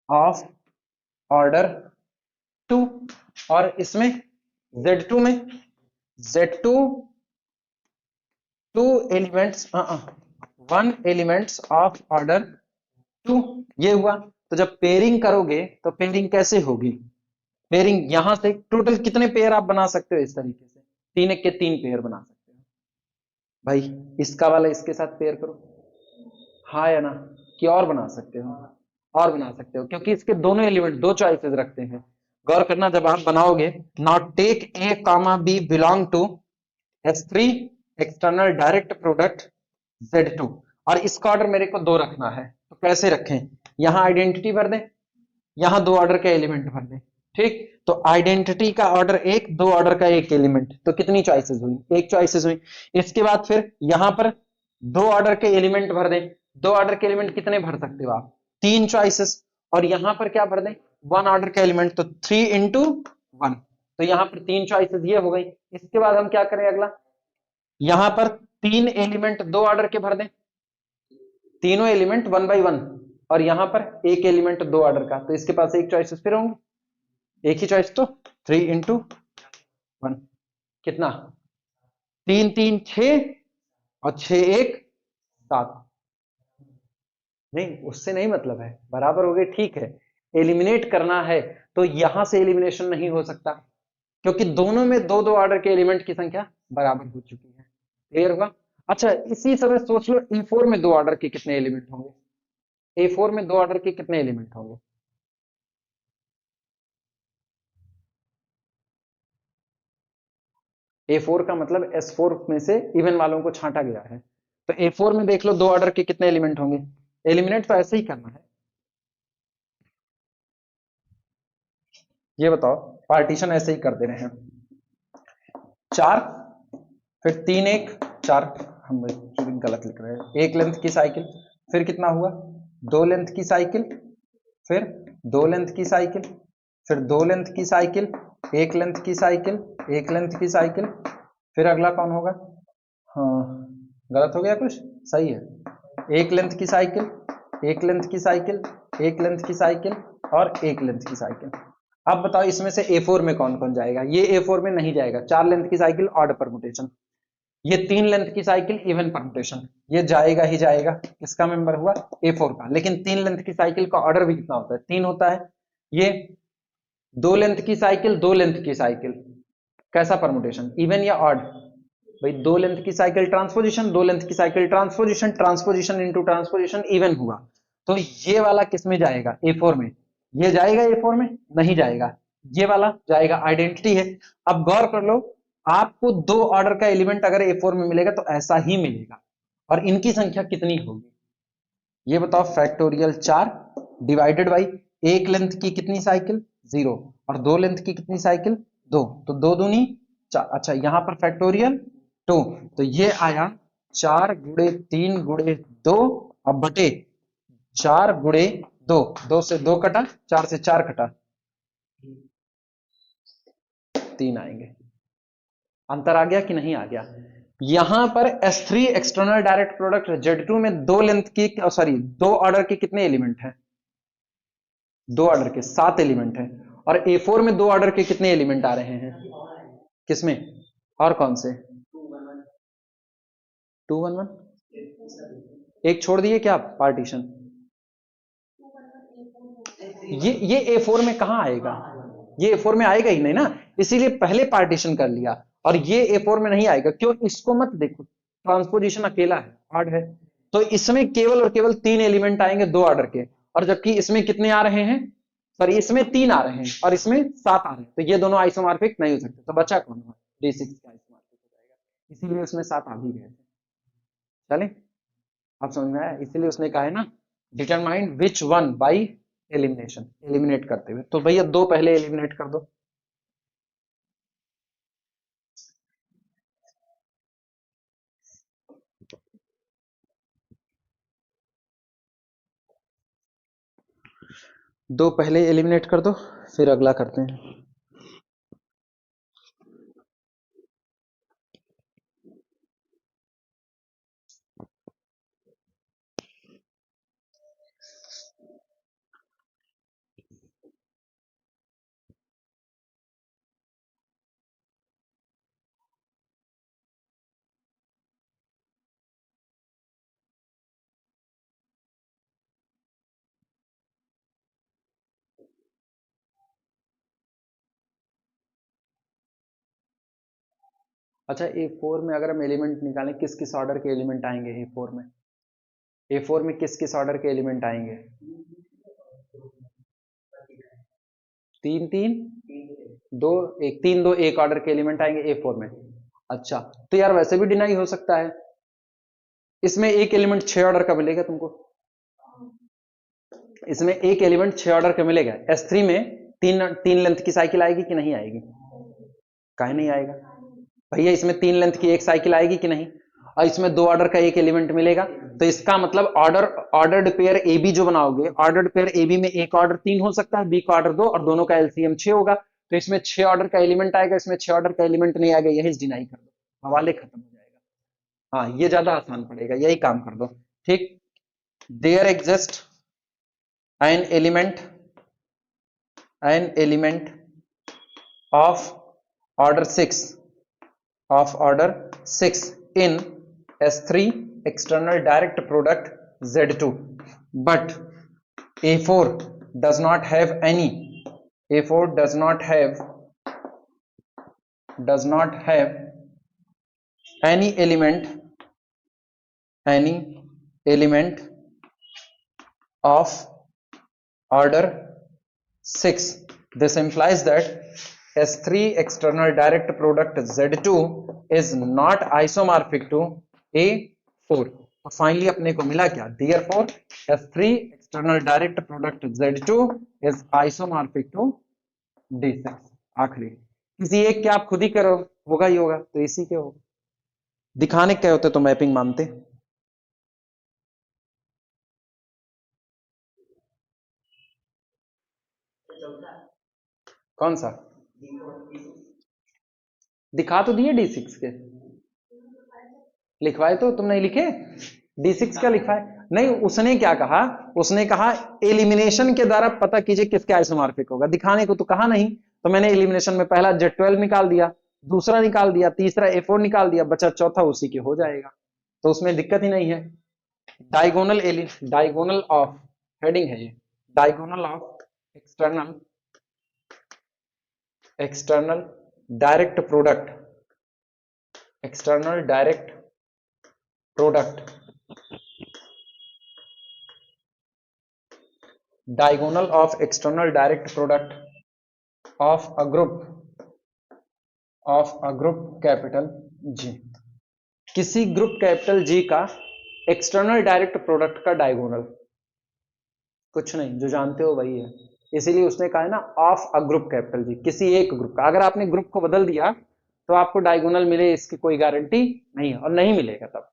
of order 2, और इसमें Z2 में Z2 2 elements 1 elements of order 2, ये हुआ। तो जब पेयरिंग करोगे तो पेयरिंग कैसे होगी, पेयरिंग यहां से टोटल कितने पेयर आप बना सकते हो इस तरीके से, 3 1 के 3 पेयर बना सकते हो भाई, इसका वाला इसके साथ पेयर करो, हाँ या ना, कि और बना सकते हो, और बना सकते हो, क्योंकि इसके दोनों एलिमेंट दो चॉइसेस रखते हैं। गौर करना जब आप बनाओगे, not take a comma b belong to S3 external direct product Z2, और इसका ऑर्डर मेरे को 2 रखना है, तो कैसे रखें, यहां आइडेंटिटी भर दें, यहां 2 ऑर्डर के एलिमेंट भर दें, ठीक, तो आइडेंटिटी का ऑर्डर 1, 2 ऑर्डर का 1 एलिमेंट, तो कितनी चॉइसेस हुई, 1 चॉइसेस हुई। इसके बाद फिर यहां पर 2 ऑर्डर के एलिमेंट भर दें, 2 ऑर्डर के एलिमेंट कितने भर सकते हो आप, 3 चॉइसेस, और यहां पर क्या भर दें 1 ऑर्डर का एलिमेंट, तो 3 इंटू 1, तो यहां पर 3 चॉइसेस ये हो गई। इसके बाद हम क्या करें अगला, यहां पर 3 एलिमेंट 2 ऑर्डर के भर दें, तीनों एलिमेंट 1 बाई 1, और यहां पर 1 एलिमेंट 2 ऑर्डर का, तो इसके पास 1 चॉइसेस फिर होंगे, एक ही चॉइस, तो 3 इंटू 1 कितना, 3 3 6, और 6 1 7, नहीं उससे नहीं मतलब है, बराबर हो गए, ठीक है, एलिमिनेट करना है तो यहां से एलिमिनेशन नहीं हो सकता, क्योंकि दोनों में 2 2 ऑर्डर के एलिमेंट की संख्या बराबर हो चुकी है, क्लियर होगा। अच्छा इसी समय सोच लो E4 में 2 ऑर्डर के कितने एलिमेंट होंगे, A4 में 2 ऑर्डर के कितने एलिमेंट होंगे, A4 का मतलब S4 में से इवन वालों को छांटा गया है, तो A4 में देख लो 2 ऑर्डर के कितने एलिमेंट होंगे, एलिमिनेट तो ऐसे ही करना है, ये बताओ, पार्टीशन ऐसे ही कर दे रहे हैं, 4 फिर 3 1 4, हम गलत लिख रहे हैं, 1 लेंथ की साइकिल, फिर कितना हुआ 2 लेंथ की साइकिल, फिर 2 लेंथ की साइकिल, फिर 2 लेंथ की साइकिल, 1 लेंथ की साइकिल, 1 लेंथ की साइकिल, फिर अगला कौन होगा, हाँ गलत हो गया कुछ, सही है, 1 लेंथ की साइकिल, 1 लेंथ की साइकिल, 1 लेंथ की साइकिल, और 1 लेंथ की साइकिल। अब बताओ इसमें से A4 में कौन कौन जाएगा, ये A4 में नहीं जाएगा, 4 लेंथ की साइकिल ऑड परमुटेशन, ये 3 लेंथ की साइकिल इवन परमुटेशन, ये जाएगा ही जाएगा, किसका मेंबर हुआ A4 का, लेकिन 3 लेंथ की साइकिल का ऑर्डर भी कितना होता है, 3 होता है, ये 2 लेंथ की साइकिल, 2 लेंथ की साइकिल, कैसा परमुटेशन, इवन या ऑड, भाई 2 लेंथ की साइकिल ट्रांसपोजिशन, 2 लेंथ की cycle transposition, transposition into transposition even हुआ, तो ये वाला किस में जाएगा A4 में, ये जाएगा A4 में नहीं जाएगा, ये वाला जाएगा, आइडेंटिटी है। अब गौर कर लो, आपको 2 ऑर्डर का एलिमेंट अगर A4 में मिलेगा तो ऐसा ही मिलेगा, और इनकी संख्या कितनी होगी, ये बताओ, फैक्टोरियल 4 डिवाइडेड बाई 1 लेंथ की कितनी साइकिल 0, और 2 लेंथ की कितनी साइकिल 2, तो 2 दूनी 4, अच्छा यहां पर फैक्टोरियल 2, तो ये आया 4 गुणे 3 गुणे 2, अब बटे 4 गुणे 2, 2 से 2 कटा, 4 से 4 कटा, 3 आएंगे, अंतर आ गया कि नहीं आ गया, यहां पर S3 external direct product Z2 में 2 लेंथ की, सॉरी 2 ऑर्डर के कितने एलिमेंट हैं, 2 ऑर्डर के 7 एलिमेंट हैं, और A4 में 2 ऑर्डर के कितने एलिमेंट आ रहे हैं, किसमें, और कौन से, 2 1 1, एक छोड़ दिए क्या पार्टीशन, ये A4 में कहां आएगा, ये A4 में आएगा ही नहीं ना, इसीलिए पहले पार्टीशन कर लिया, और ये A4 में नहीं आएगा, क्यों, इसको मत देखो, ट्रांसपोजिशन अकेला है, ऑड है, तो इसमें केवल और केवल 3 एलिमेंट आएंगे 2 ऑर्डर के, और जबकि इसमें कितने आ रहे हैं, सॉरी इसमें 3 आ रहे हैं और इसमें 7 आ रहे हैं, तो ये दोनों आइसोमॉर्फिक नहीं हो सकते, तो बचा कौन हुआ, D6 का आइसोमॉर्फिक हो जाएगा, इसीलिए उसमें 7 आ भी गए, चले, आप समझ में आया, इसीलिए उसने कहा है ना, determine which one by elimination, eliminate करते हुए, तो भैया 2 पहले एलिमिनेट कर दो, दो पहले एलिमिनेट कर दो, फिर अगला करते हैं। अच्छा, A4 में अगर हम एलिमेंट निकालें, किस किस ऑर्डर के एलिमेंट आएंगे A4 में? A4 में किस किस ऑर्डर के एलिमेंट आएंगे? तीन तीन दो एक, तीन दो एक ऑर्डर के एलिमेंट आएंगे A4 में। अच्छा, तो यार वैसे भी डिनाई हो सकता है। इसमें एक एलिमेंट 6 ऑर्डर का मिलेगा तुमको। इसमें एक एलिमेंट 6 ऑर्डर का मिलेगा। S3 में तीन तीन लेंथ की साइकिल आएगी कि नहीं आएगी? काहे नहीं आएगा भैया? इसमें तीन लेंथ की एक साइकिल आएगी कि नहीं? और इसमें 2 ऑर्डर का एक एलिमेंट मिलेगा। तो इसका मतलब ऑर्डर्ड पेयर ए बी जो बनाओगे, ऑर्डर्ड पेयर ए बी में एक ऑर्डर 3 हो सकता है, बी का ऑर्डर 2, और दोनों का एलसीएम 6 होगा। तो इसमें 6 ऑर्डर का एलिमेंट आएगा, इसमें 6 ऑर्डर का एलिमेंट नहीं आएगा, यही डिनाई कर दो, हवाले खत्म हो जाएगा। हाँ, ये ज्यादा आसान पड़ेगा, यही काम कर दो। ठीक। There exist an element of order 6 in S3 external direct product Z2, but A4 does not have any A4 does not have any element of order 6. This implies that S3 external direct product Z2 is not isomorphic to A4. तो finally अपने को मिला क्या? Therefore S3 external direct product Z2 is isomorphic to D6। आखिरी किसी एक के आप खुद ही करो, होगा ही होगा, तो इसी के होगा। दिखाने क्या होते तो मैपिंग मानते। कौन सा? दिखा तो दिए D6 के, लिखवाए तो तुम नहीं लिखे? D6 का लिखा है नहीं। उसने क्या कहा? उसने कहा एलिमिनेशन के द्वारा पता कीजिए किसके आइसोमॉर्फिक होगा। दिखाने को तो कहा नहीं, तो मैंने एलिमिनेशन में पहला Z12 निकाल दिया, दूसरा निकाल दिया, तीसरा A4 निकाल दिया, बचा चौथा उसी के हो जाएगा, तो उसमें दिक्कत ही नहीं है। डायगोनल ऑफ, हेडिंग है ये, diagonal of external direct product diagonal of external direct product of a group capital G। किसी ग्रुप कैपिटल G का एक्सटर्नल डायरेक्ट प्रोडक्ट का डायगोनल कुछ नहीं, जो जानते हो वही है, इसीलिए उसने कहा है ना of a group capital G, किसी एक ग्रुप का। अगर आपने ग्रुप को बदल दिया तो आपको डायगोनल मिले इसकी कोई गारंटी नहीं है, और नहीं मिलेगा तब।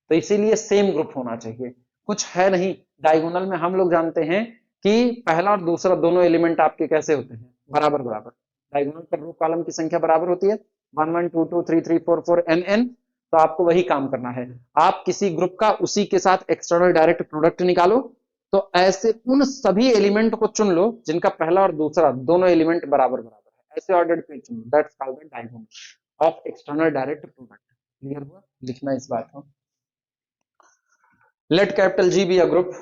तो इसीलिए सेम ग्रुप होना चाहिए, कुछ है नहीं। डायगोनल में हम लोग जानते हैं कि पहला और दूसरा दोनों एलिमेंट आपके कैसे होते हैं? बराबर बराबर। डायगोनल पर रो कॉलम की संख्या बराबर होती है, 1 1 2 2 3 3 4 4 n। तो आपको वही काम करना है, आप किसी ग्रुप का उसी के साथ एक्सटर्नल डायरेक्ट प्रोडक्ट निकालो। तो ऐसे उन सभी एलिमेंट को चुन लो जिनका पहला और दूसरा दोनों एलिमेंट बराबर बराबर है, ऐसे ऑर्डर्ड पेयर चुनो। That's called the diagonal of external direct product. Clear हुआ? लिखना इस बात को। Let capital G be a group.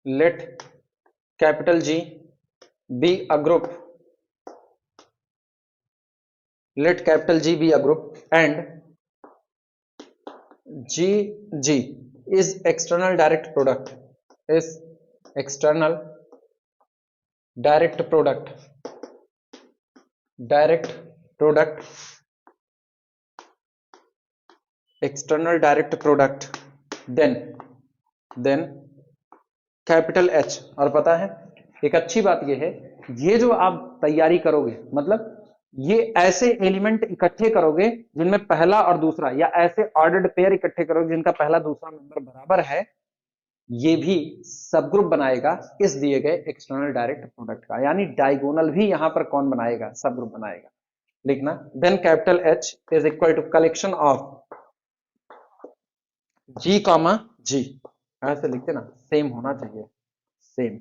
Let capital G be a group. Let capital G be a group and G is external direct product. Is external direct product. Direct product. External direct product. Then capital H। और पता है एक अच्छी बात यह है, ये जो आप तैयारी करोगे, मतलब ये ऐसे एलिमेंट इकट्ठे करोगे जिनमें पहला और दूसरा, या ऐसे ऑर्डर्ड पेयर इकट्ठे करोगे जिनका पहला दूसरा मेंबर बराबर है, ये भी सब ग्रुप बनाएगा इस दिए गए एक्सटर्नल डायरेक्ट प्रोडक्ट का, यानी डायगोनल भी यहां पर कौन बनाएगा, सब ग्रुप बनाएगा। लिखना then capital H is equal to collection of G comma G, ऐसे लिखते ना, सेम होना चाहिए, same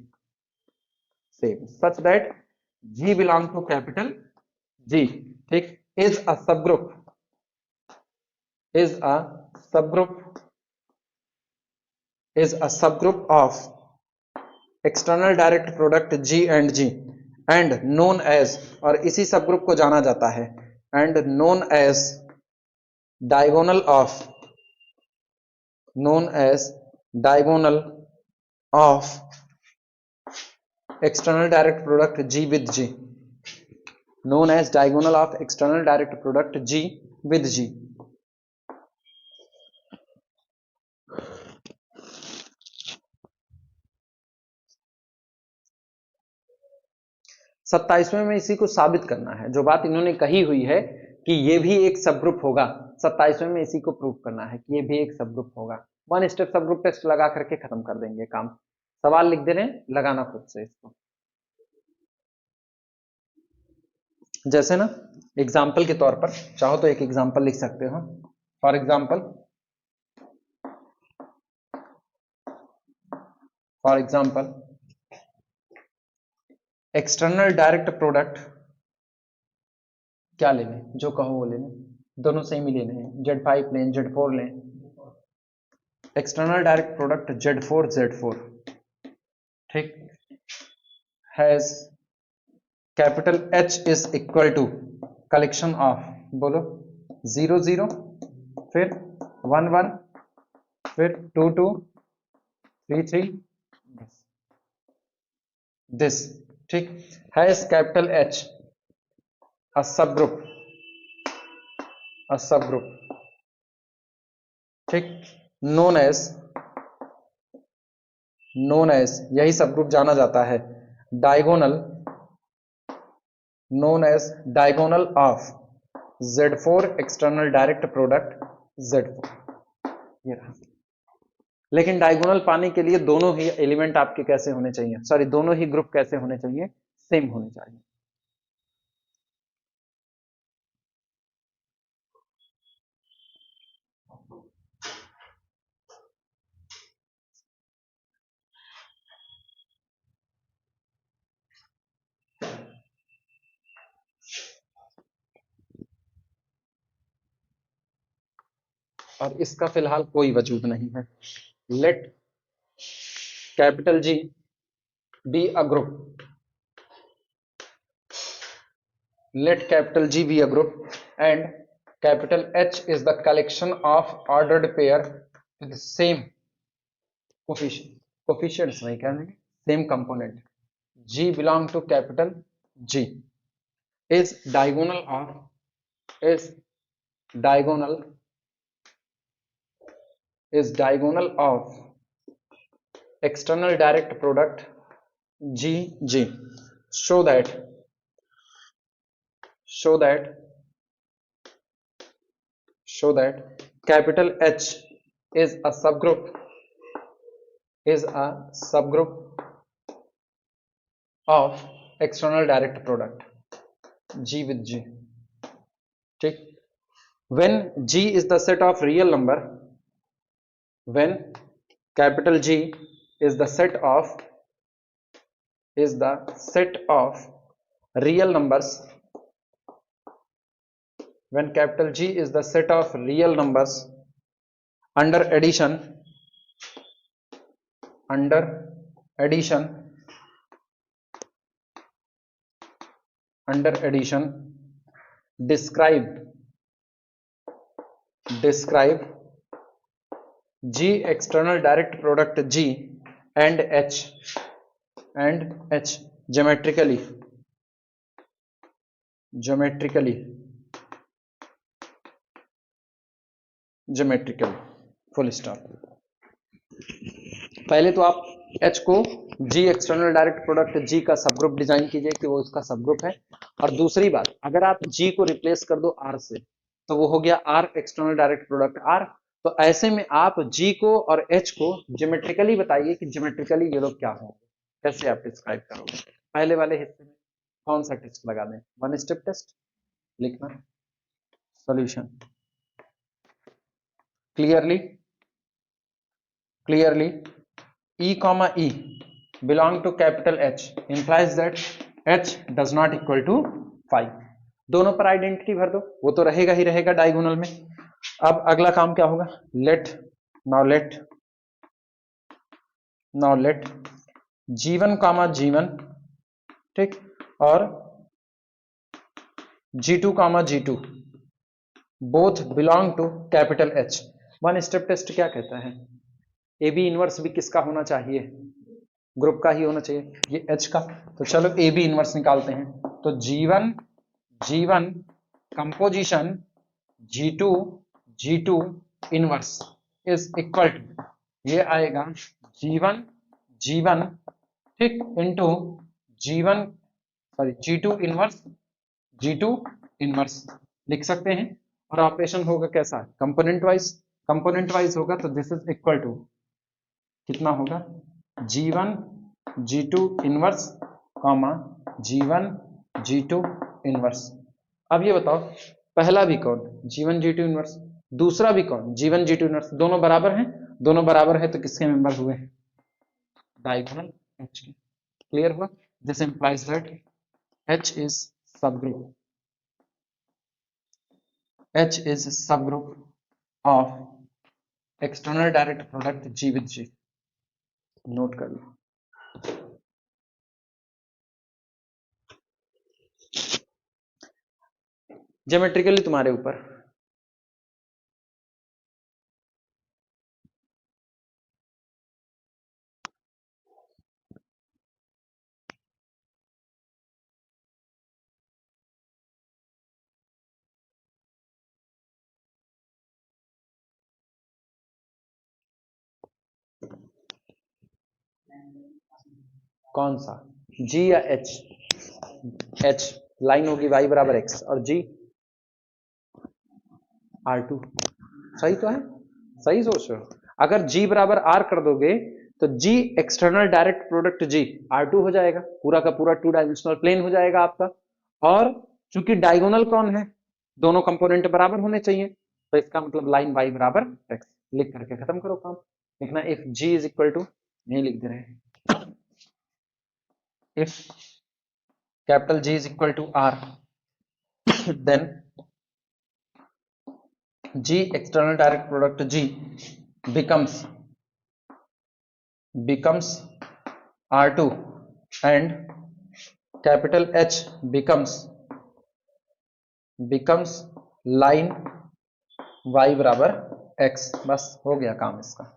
same such that G belong to capital G, ठीक, is a subgroup, is a subgroup of external direct product G and G and known as, और इसी सब group को जाना जाता है and known as diagonal of external direct product G with G, known as diagonal of external direct product G with G। 27वें में इसी को साबित करना है, जो बात इन्होंने कही हुई है कि ये भी एक सब ग्रुप होगा, 27वें में इसी को प्रूव करना है कि ये भी एक सब ग्रुप होगा। वन स्टेप सब ग्रुप टेस्ट लगा करके खत्म कर देंगे काम। सवाल लिख दे रहे हैं, लगाना खुद से इसको। जैसे ना एग्जाम्पल के तौर पर चाहो तो एक एग्जाम्पल लिख सकते हो। For example external direct product क्या लेने, जो कहो वो लेने, दोनों सेम ही लेने हैं, Z5 लें Z4 लें। एक्सटर्नल डायरेक्ट प्रोडक्ट Z4 ठीक, has capital H is equal to collection of, बोलो 0 0 फिर 1 1 फिर 2 2 3 3 दिस, ठीक, has capital H a subgroup, ठीक, known as यही सब ग्रुप जाना जाता है diagonal, known as diagonal of Z4 external direct product Z4, ये रहा। लेकिन डायगोनल पाने के लिए दोनों ही एलिमेंट आपके कैसे होने चाहिए, सॉरी दोनों ही ग्रुप कैसे होने चाहिए, सेम होने चाहिए। और इसका फिलहाल कोई वजूद नहीं है। Let capital G be a group, let capital G be a group and capital H is the collection of ordered pair with the same coefficients नहीं कहने, same component। G belong to capital G is diagonal of external direct product G show that capital H is a subgroup of external direct product G with G, ठीक। when G is the set of real number, when capital G is the set of real numbers, when capital G is the set of real numbers under addition describe G external direct product G and H geometrically full stop. पहले तो आप H को G external direct product G का सब group design कीजिए कि वो उसका सब ग्रुप है। और दूसरी बात, अगर आप G को रिप्लेस कर दो R से तो वो हो गया R external direct product R, तो ऐसे में आप G को और H को ज्योमेट्रिकली बताइए कि ज्योमेट्रिकली ये लोग क्या होंगे, कैसे आप डिस्क्राइब करोगे। पहले वाले हिस्से में कौन सा टेस्ट लगा दें, वन स्टेप टेस्ट लिखना, solution clearly clearly E comma E belong to capital H implies that H does not equal to 5। दोनों पर आइडेंटिटी भर दो, वो तो रहेगा ही रहेगा डायगोनल में। अब अगला काम क्या होगा, लेट नाउ लेट G1 कामा G1, ठीक, और G2 comma G2 both belong to capital H। One step test क्या कहता है, ए बी इनवर्स भी किसका होना चाहिए, ग्रुप का ही होना चाहिए, ये H का। तो चलो ए बी इनवर्स निकालते हैं। तो G1 composition G2 inverse is equal to, ये आएगा G1 ठीक इंटू G2 इनवर्स लिख सकते हैं। और ऑपरेशन होगा कैसा, कंपोनेंट वाइज होगा। तो दिस इज इक्वल टू कितना होगा, G1 inverse comma G1 inverse. अब ये बताओ पहला भी कौन, G1 इनवर्स, दूसरा भी कौन, G1 इनवर्स, दोनों बराबर हैं, दोनों बराबर है तो किसके मेंबर हुए, डायगोनल H के। क्लियर हुआ, this implies that H is subgroup of external direct product G with G। Note कर लो। ज्योमेट्रिकली तुम्हारे ऊपर, कौन सा, G या H लाइन होगी y बराबर x और G R2। सही तो है, सही सोच रहे हो। अगर G बराबर R कर दोगे तो G external direct product G R2 हो जाएगा, पूरा का पूरा टू डायमेंशनल प्लेन हो जाएगा आपका। और चूंकि डायगोनल कौन है, दोनों कंपोनेंट बराबर होने चाहिए, तो इसका मतलब लाइन y बराबर x लिख करके खत्म करो काम। लिखना if G is equal to, नहीं लिख दे रहे हैं, if capital G is equal to R, then G external direct product G becomes R2 and capital H becomes line y बराबर x। बस हो गया काम इसका।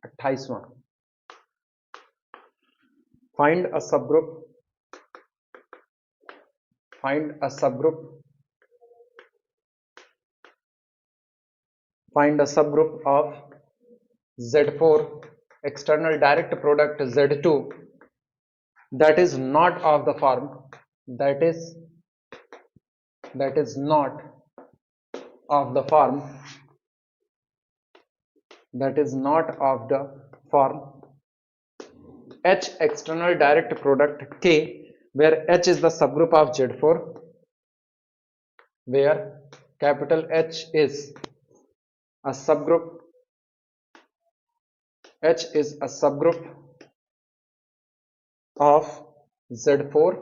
अट्ठाईसवां, find a subgroup of Z4 external direct product Z2 that is not of the form that is not of the form H external direct product K, where H is the subgroup of Z4, where capital H is a subgroup of Z4,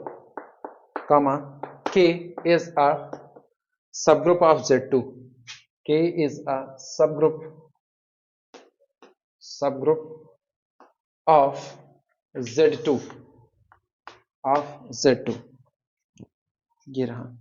comma K is a subgroup of Z2. K is a subgroup of Z2 of Z2, ये रहा।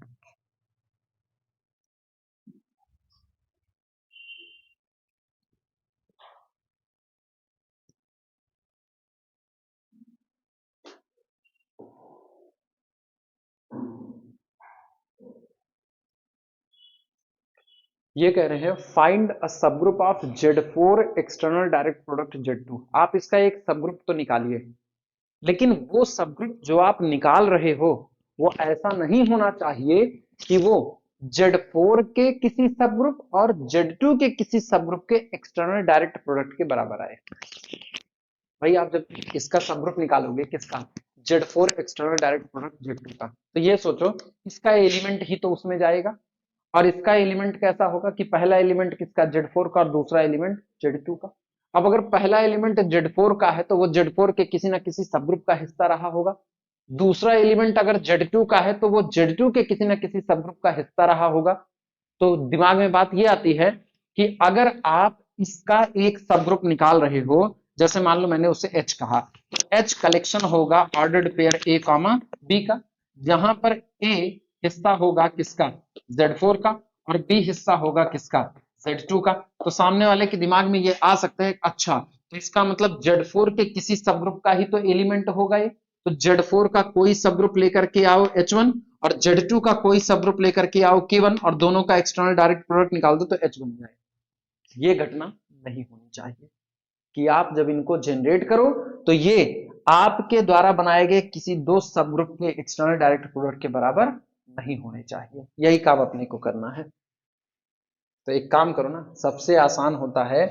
ये कह रहे हैं find a subgroup of Z4 external direct product Z2। आप इसका एक subgroup तो निकालिए, लेकिन वो सबग्रुप जो आप निकाल रहे हो वो ऐसा नहीं होना चाहिए कि वो Z4 के किसी सबग्रुप और Z2 के किसी सबग्रुप के एक्सटर्नल डायरेक्ट प्रोडक्ट के बराबर आए। भाई आप जब इसका सबग्रुप निकालोगे, किसका, Z4 external direct product Z2 का, तो ये सोचो इसका एलिमेंट ही तो उसमें जाएगा, और इसका एलिमेंट कैसा होगा कि पहला एलिमेंट किसका, Z4 का, और दूसरा एलिमेंट Z2 का। अब अगर पहला एलिमेंट Z4 का है तो वो Z4 के किसी ना किसी सबग्रुप का हिस्सा रहा होगा। दूसरा एलिमेंट अगर Z2 का है तो वो Z2 के किसी ना किसी सबग्रुप का हिस्सा रहा होगा। तो दिमाग में बात ये आती है कि अगर आप इसका एक सबग्रुप निकाल रहे हो, जैसे मान लो मैंने उसे H कहा, तो H कलेक्शन होगा ordered pair A comma B का, जहां पर A हिस्सा होगा किसका, Z4 का, और B हिस्सा होगा किसका, Z2 का। तो सामने वाले के दिमाग में ये आ सकता है, अच्छा तो इसका मतलब Z4 के किसी सबग्रुप का ही तो एलिमेंट होगा ये, तो Z4 का कोई सबग्रुप लेकर के आओ H1, और Z2 का कोई सबग्रुप लेकर के आओ K1, और दोनों का एक्सटर्नल डायरेक्ट प्रोडक्ट निकाल दो तो H बन जाए। ये घटना नहीं होनी चाहिए कि आप जब इनको जनरेट करो तो ये आपके द्वारा बनाए गए किसी दो सबग्रुप के एक्सटर्नल डायरेक्ट प्रोडक्ट के बराबर नहीं होने चाहिए। यही काम अपने को करना है। तो एक काम करो ना, सबसे आसान होता है,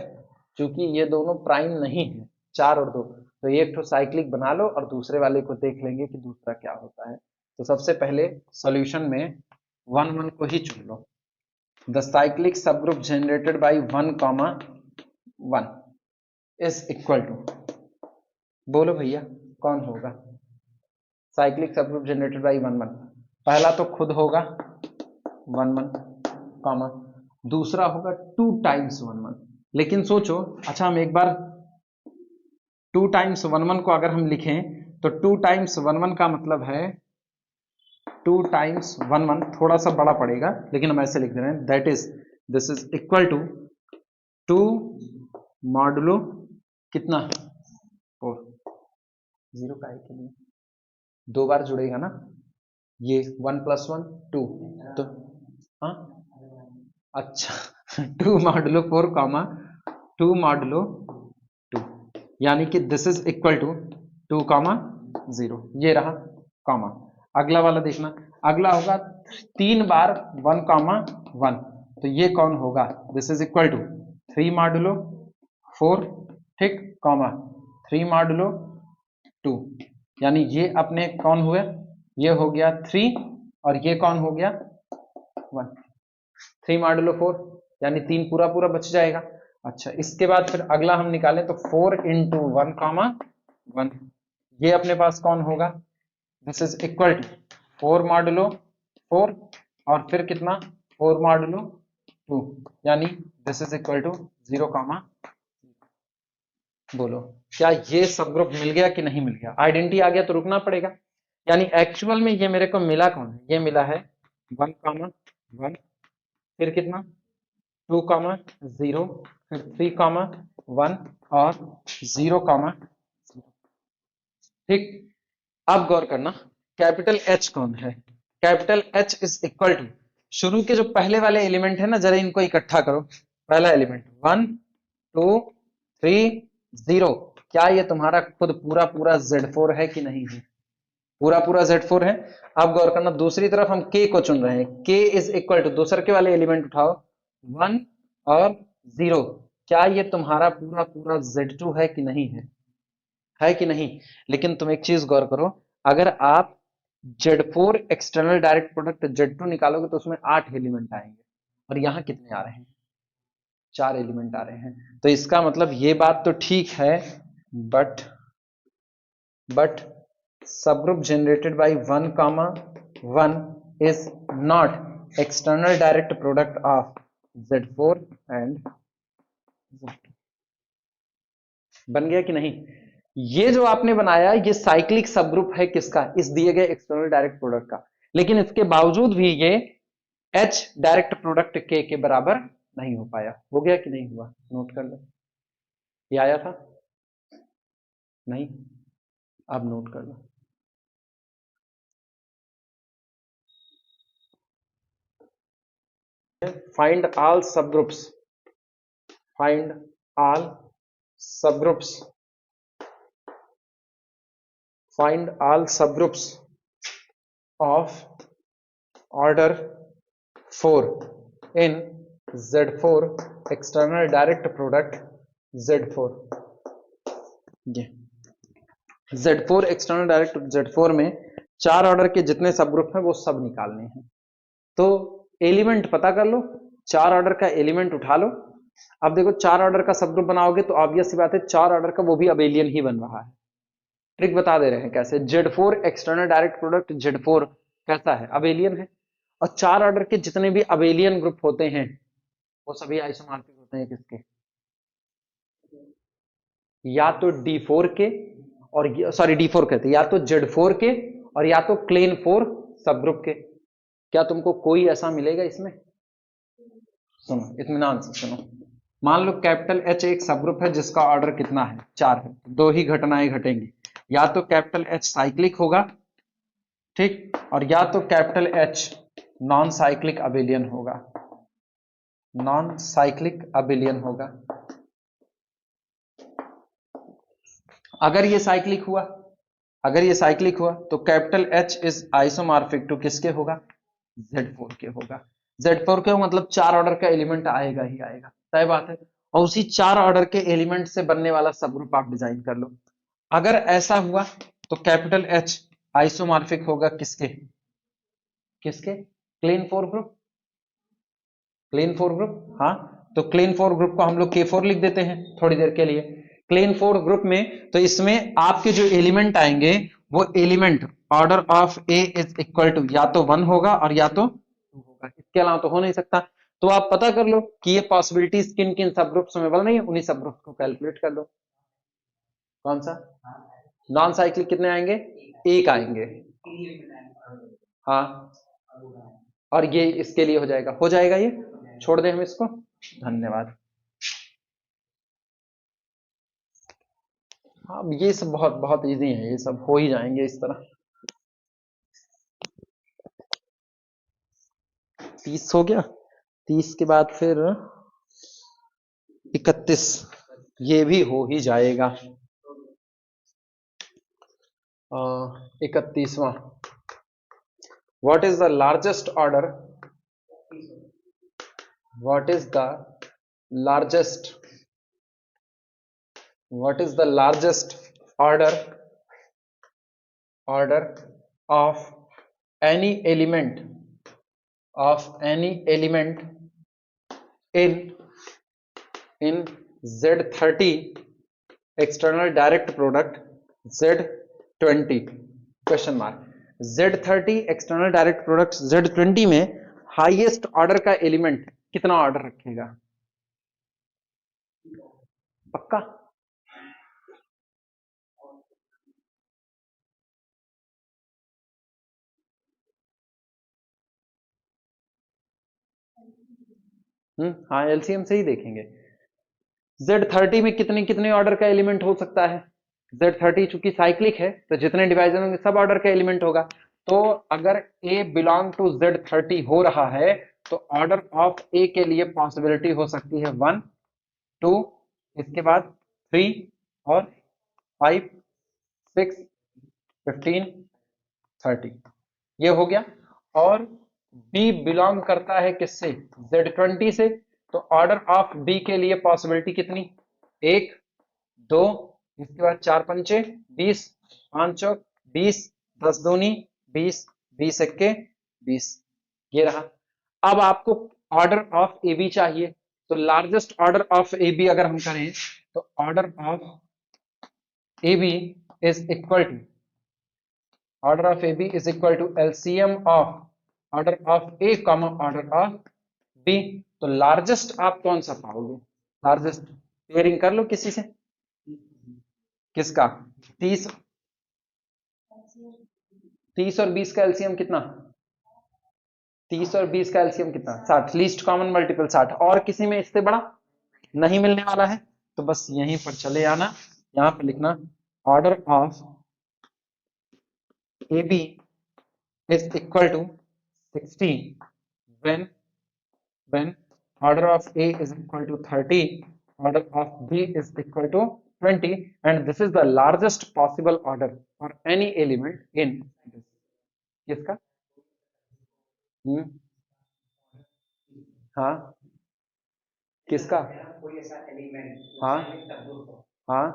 क्योंकि ये दोनों प्राइम नहीं है, 4 और 2, तो एक तो साइक्लिक बना लो और दूसरे वाले को देख लेंगे कि दूसरा क्या होता है। तो सबसे पहले सॉल्यूशन में 1 1 को ही चुन लो। The cyclic subgroup generated by 1 1 is equal to, बोलो भैया कौन होगा साइक्लिक सबग्रुप जनरेटेड बाय 1 1। पहला तो खुद होगा 1 1 कॉमा, दूसरा होगा 2 टाइम्स 1 1। लेकिन सोचो, अच्छा हम एक बार 2 टाइम्स 1 1 को अगर हम लिखें तो 2 टाइम्स 1 1 का मतलब है 2 टाइम्स 1 1, थोड़ा सा बड़ा पड़ेगा लेकिन हम ऐसे लिख दे रहे हैं, that is this is equal to 2 modulo कितना 4, 0 का है कि नहीं, 2 बार जुड़ेगा ना ये, 1 + 1 2, तो हाँ अच्छा 2 मॉडुलो 4 कॉमा 2 मॉडुलो 2, यानी कि this is equal to 2 comma 0, ये रहा कॉमा। अगला वाला देखना, अगला होगा 3 बार 1 कॉमा 1, तो ये कौन होगा, this is equal to 3 modulo 4, ठीक, कॉमा 3 मॉडुलो 2, यानी ये अपने कौन हुए, ये हो गया 3, और ये कौन हो गया 1, 3 मॉडुलो 4, यानी 3 पूरा पूरा बच जाएगा। अच्छा इसके बाद फिर अगला हम निकालें तो 4 × 1 कॉमा 1, ये अपने पास कौन होगा, this is equal to 4 modulo 4, और फिर कितना 4 मॉडुलो 2, यानी this is equal to 0 comma. बोलो क्या ये सब ग्रुप मिल गया कि नहीं मिल गया, आइडेंटिटी आ गया तो रुकना पड़ेगा। यानी एक्चुअल में ये मेरे को मिला कौन है, ये मिला है 1 कॉमा 1, फिर कितना 2 कॉमा 0, फिर 3 कॉमा 1, और 0 कॉमा 0, ठीक। अब गौर करना कैपिटल H कौन है, capital H is equal to, शुरू के जो पहले वाले एलिमेंट है ना, जरा इनको इकट्ठा करो। पहला एलिमेंट 1 2 3 0, क्या ये तुम्हारा खुद पूरा पूरा Z4 है कि नहीं है, पूरा पूरा Z4 है। अब गौर करना दूसरी तरफ हम K को चुन रहे हैं, K इज इक्वल टू, दूसरे के वाले एलिमेंट उठाओ 1 और 0, क्या ये तुम्हारा पूरा पूरा Z2 है कि नहीं। लेकिन तुम एक चीज गौर करो, अगर आप Z4 external direct product Z2 निकालोगे तो उसमें 8 एलिमेंट आएंगे, और यहां कितने आ रहे हैं, 4 एलिमेंट आ रहे हैं। तो इसका मतलब ये बात तो ठीक है, but subgroup generated by 1 comma 1 is not external direct product of Z4 and Z2। बन गया कि नहीं। ये जो आपने बनाया ये साइक्लिक सब ग्रुप है किसका, इस दिए गए एक्सटर्नल डायरेक्ट प्रोडक्ट का, लेकिन इसके बावजूद भी ये H डायरेक्ट प्रोडक्ट के बराबर नहीं हो पाया। हो गया कि नहीं हुआ, नोट कर लो। ये आया था नहीं, अब नोट कर लो। Find all subgroups, find all subgroups, find all subgroups of order 4 in Z4 external direct product Z4। ये Z4 एक्सटर्नल डायरेक्ट Z4 में 4 ऑर्डर के जितने सब ग्रुप हैं वो सब निकालने हैं। तो एलिमेंट पता कर लो, 4 ऑर्डर का एलिमेंट उठा लो। अब देखो 4 ऑर्डर का सब ग्रुप बनाओगे तो ऑब्वियस सी बात है 4 ऑर्डर का वो भी अबेलियन ही बन रहा है। ट्रिक बता दे रहे हैं कैसे। Z4 external direct product Z4 कैसा है, अबेलियन है। और 4 ऑर्डर के जितने भी अबेलियन ग्रुप होते हैं वो सभी आइसोमॉर्फिक होते हैं किसके, या तो D4 के, और सॉरी D4 कहते, या तो Z4 के और या तो क्लेन 4 सब ग्रुप के। क्या तुमको कोई ऐसा मिलेगा इसमें? सुनो इत्मीनान से सुनो। मान लो कैपिटल H एक सब ग्रुप है जिसका ऑर्डर कितना है, 4 है। दो ही घटनाएं घटेंगी, या तो कैपिटल H साइक्लिक होगा, ठीक, और या तो capital H non cyclic abelian होगा, नॉन साइक्लिक अबेलियन होगा। अगर ये साइक्लिक हुआ, अगर ये साइक्लिक हुआ तो capital H is isomorphic to किसके होगा, Z4 के होगा। Z4 के मतलब 4 ऑर्डर का एलिमेंट आएगा ही आएगा, तय बात है। और उसी 4 ऑर्डर के एलिमेंट से बनने वाला सब ग्रुप आप डिजाइन कर लो। अगर ऐसा हुआ तो कैपिटल H आइसोमॉर्फिक होगा किसके, किसके, क्लेन 4 ग्रुप, क्लेन 4 ग्रुप। हाँ, तो क्लेन 4 ग्रुप को हम लोग K4 लिख देते हैं थोड़ी देर के लिए। क्लेन 4 ग्रुप में तो इसमें आपके जो एलिमेंट आएंगे वो element order of A is equal to या तो 1 होगा और या तो 2 होगा, इसके अलावा तो हो नहीं सकता। तो आप पता कर लो कि ये पॉसिबिलिटीज किन किन सब ग्रुप्स में बन रही है, उन्हीं सब ग्रुप्स को कैलकुलेट कर लो। कौन सा नॉन साइक्लिक कितने आएंगे, एक आएंगे। हाँ, और ये इसके लिए हो जाएगा, हो जाएगा, ये छोड़ दें हम इसको। धन्यवाद। हाँ, ये सब बहुत बहुत इजी है, ये सब हो ही जाएंगे इस तरह। 30 हो गया, 30 के बाद फिर 31, ये भी हो ही जाएगा। 31वां, what is the largest order, what is the largest, what is the largest order, order of any element, of any element in Z30 external direct product Z20 question mark। Z30 external direct product Z20 में highest order का element कितना order रखेगा, पक्का? हाँ, LCM से ही देखेंगे। Z30 में कितने कितने ऑर्डर का एलिमेंट हो सकता है, Z30 चूंकि साइक्लिक है तो जितने डिवाइजर होंगे सब ऑर्डर का एलिमेंट होगा। तो अगर A बिलोंग टू Z30 हो रहा है तो ऑर्डर ऑफ A के लिए पॉसिबिलिटी हो सकती है 1, 2, इसके बाद 3 और 5, 6, 15, 30, ये हो गया। और B बिलोंग करता है किससे, Z20 से, तो ऑर्डर ऑफ B के लिए पॉसिबिलिटी कितनी, 1, 2, इसके बाद 4 पंचे 20, 5 चौक 20, 10 दूनी 20, 20 एक्के 20, ये रहा। अब आपको ऑर्डर ऑफ ए बी चाहिए, तो largest order of a b अगर हम करें तो order of a B is equal to, order of a B is equal to LCM of order of A comma order of b. तो largest आप कौन सा पाओगे, लार्जेस्ट पेयरिंग कर लो किसी से, किसका? 30 और 20 का एलसीएम कितना? 30 और 20 का एलसीएम कितना? 60। लीस्ट कॉमन मल्टीपल 60, और किसी में इससे बड़ा नहीं मिलने वाला है। तो बस यहीं पर चले आना, यहां पर लिखना order of a b is equal to 60 when order of A is equal to 30, order of B is equal to 20, and this is the largest possible order for any element in this. किसका? हाँ, किसका? हाँ हाँ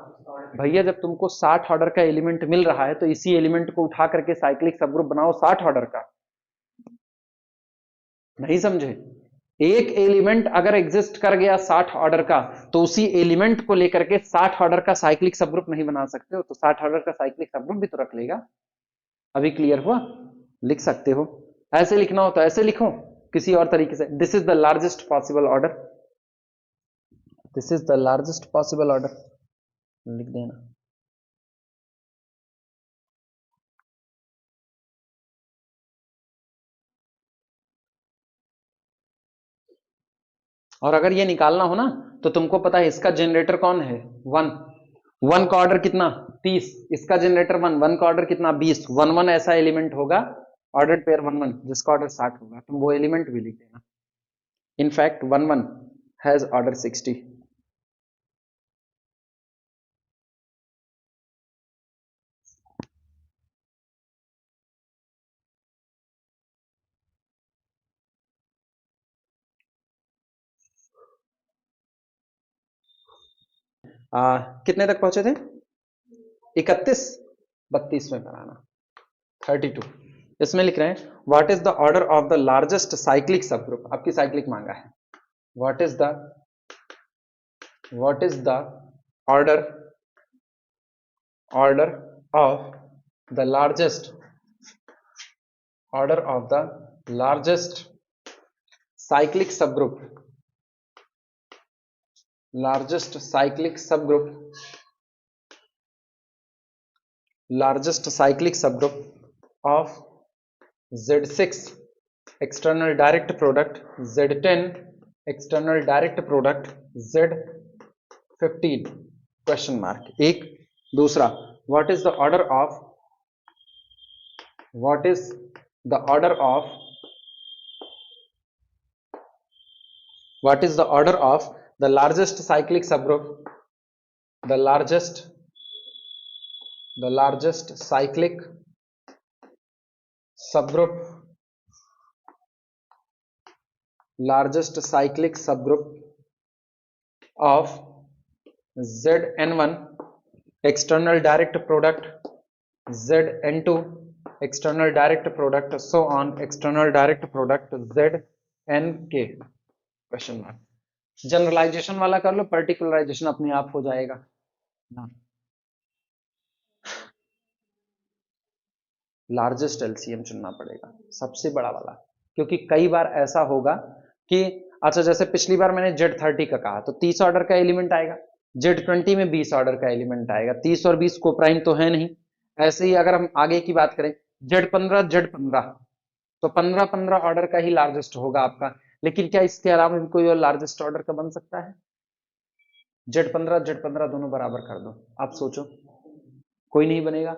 भैया, जब तुमको 60 order का element मिल रहा है तो इसी एलिमेंट को उठा करके साइक्लिक सबग्रुप बनाओ 60 ऑर्डर का। नहीं समझे? एक एलिमेंट अगर एग्जिस्ट कर गया 60 ऑर्डर का, तो उसी एलिमेंट को लेकर के 60 ऑर्डर का साइक्लिक सबग्रुप नहीं बना सकते हो, तो 60 ऑर्डर का साइक्लिक सबग्रुप भी तो रख लेगा। अभी क्लियर हुआ? लिख सकते हो, ऐसे लिखना हो तो ऐसे लिखो, किसी और तरीके से। This is the largest possible order, this is the largest possible order लिख देना। और अगर ये निकालना हो ना, तो तुमको पता है इसका जनरेटर कौन है? 1 का ऑर्डर कितना? 30। इसका जनरेटर 1 का ऑर्डर कितना? 20। 1 ऐसा एलिमेंट होगा ऑर्डर्ड पेयर 1 जिसका ऑर्डर 60 होगा, तुम वो एलिमेंट भी लिख देना। In fact 1 has order 60। कितने तक पहुंचे थे? 31। 32 में बनाना 32। इसमें लिख रहे हैं what is the order of the largest cyclic subgroup. आपकी साइक्लिक मांगा है। What is the order of the largest cyclic subgroup, largest cyclic subgroup of Z6 external direct product, Z10 external direct product, Z15 question mark। एक दूसरा, what is the order of the largest cyclic subgroup, the largest cyclic subgroup of Zn1 external direct product, Zn2 external direct product, so on external direct product Znk question mark. Generalisation वाला कर लो, particularization अपने आप हो जाएगा ना। Largest LCM चुनना पड़ेगा, सबसे बड़ा वाला, क्योंकि कई बार ऐसा होगा कि अच्छा, जैसे पिछली बार मैंने Z30 का कहा तो 30 ऑर्डर का एलिमेंट आएगा, Z20 में 20 ऑर्डर का एलिमेंट आएगा। 30 और 20 को प्राइम तो है नहीं। ऐसे ही अगर हम आगे की बात करें Z15 तो 15 ऑर्डर का ही लार्जेस्ट होगा आपका। लेकिन क्या इसके अलावा भी कोई और लार्जेस्ट ऑर्डर का बन सकता है? Z15 दोनों बराबर कर दो, आप सोचो, कोई नहीं बनेगा।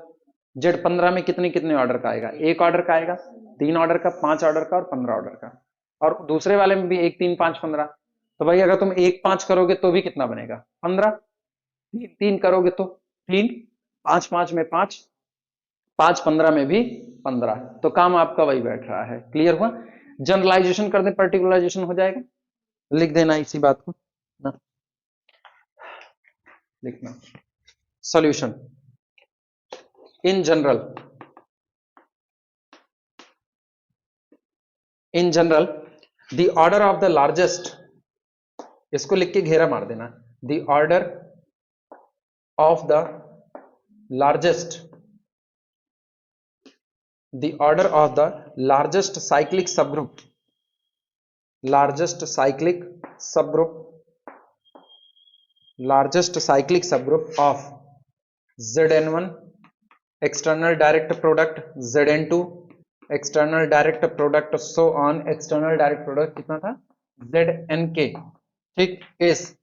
Z15 में कितने ऑर्डर का आएगा? 1 ऑर्डर का आएगा, 3 ऑर्डर का, 5 ऑर्डर का और 15 ऑर्डर का। और दूसरे वाले में भी 1 3 5 15। तो भाई अगर तुम 1 5 करोगे तो भी कितना बनेगा? 15। 3 करोगे तो 3, 5 5 में 5, 5 15 में भी 15। तो काम आपका वही बैठ रहा है। क्लियर हुआ? जनरलाइजेशन कर दे, पर्टिकुलराइजेशन हो जाएगा। लिख देना इसी बात को ना, लिखना solution. in general the order of the largest, इसको लिख के घेरा मार देना, the order of the largest cyclic subgroup of Zn1 external direct product Zn2 external direct product so on external direct product कितना था Znk ठीक is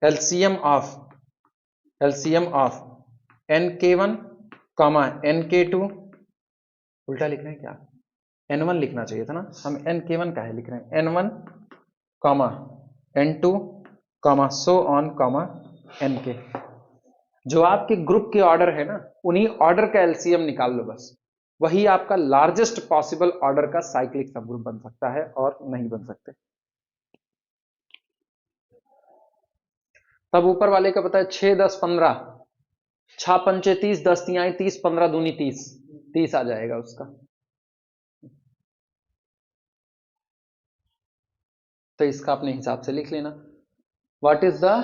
LCM of nk1 comma nk2 उल्टा लिख रहे हैं क्या n1 लिखना चाहिए था ना हम nk1 का है लिख रहे हैं n1 comma n2 comma so on comma nk जो आपके ग्रुप के ऑर्डर है ना उन्हीं ऑर्डर का एलसीएम निकाल लो बस वही आपका लार्जेस्ट पॉसिबल ऑर्डर का साइक्लिक सबग्रुप बन सकता है और नहीं बन सकते तब ऊपर वाले का पता है 6 10 15 6 पंचे 30 10 तिहाई 30 15 दूनी 30 आ जाएगा उसका तो इसका अपने हिसाब से लिख लेना what is the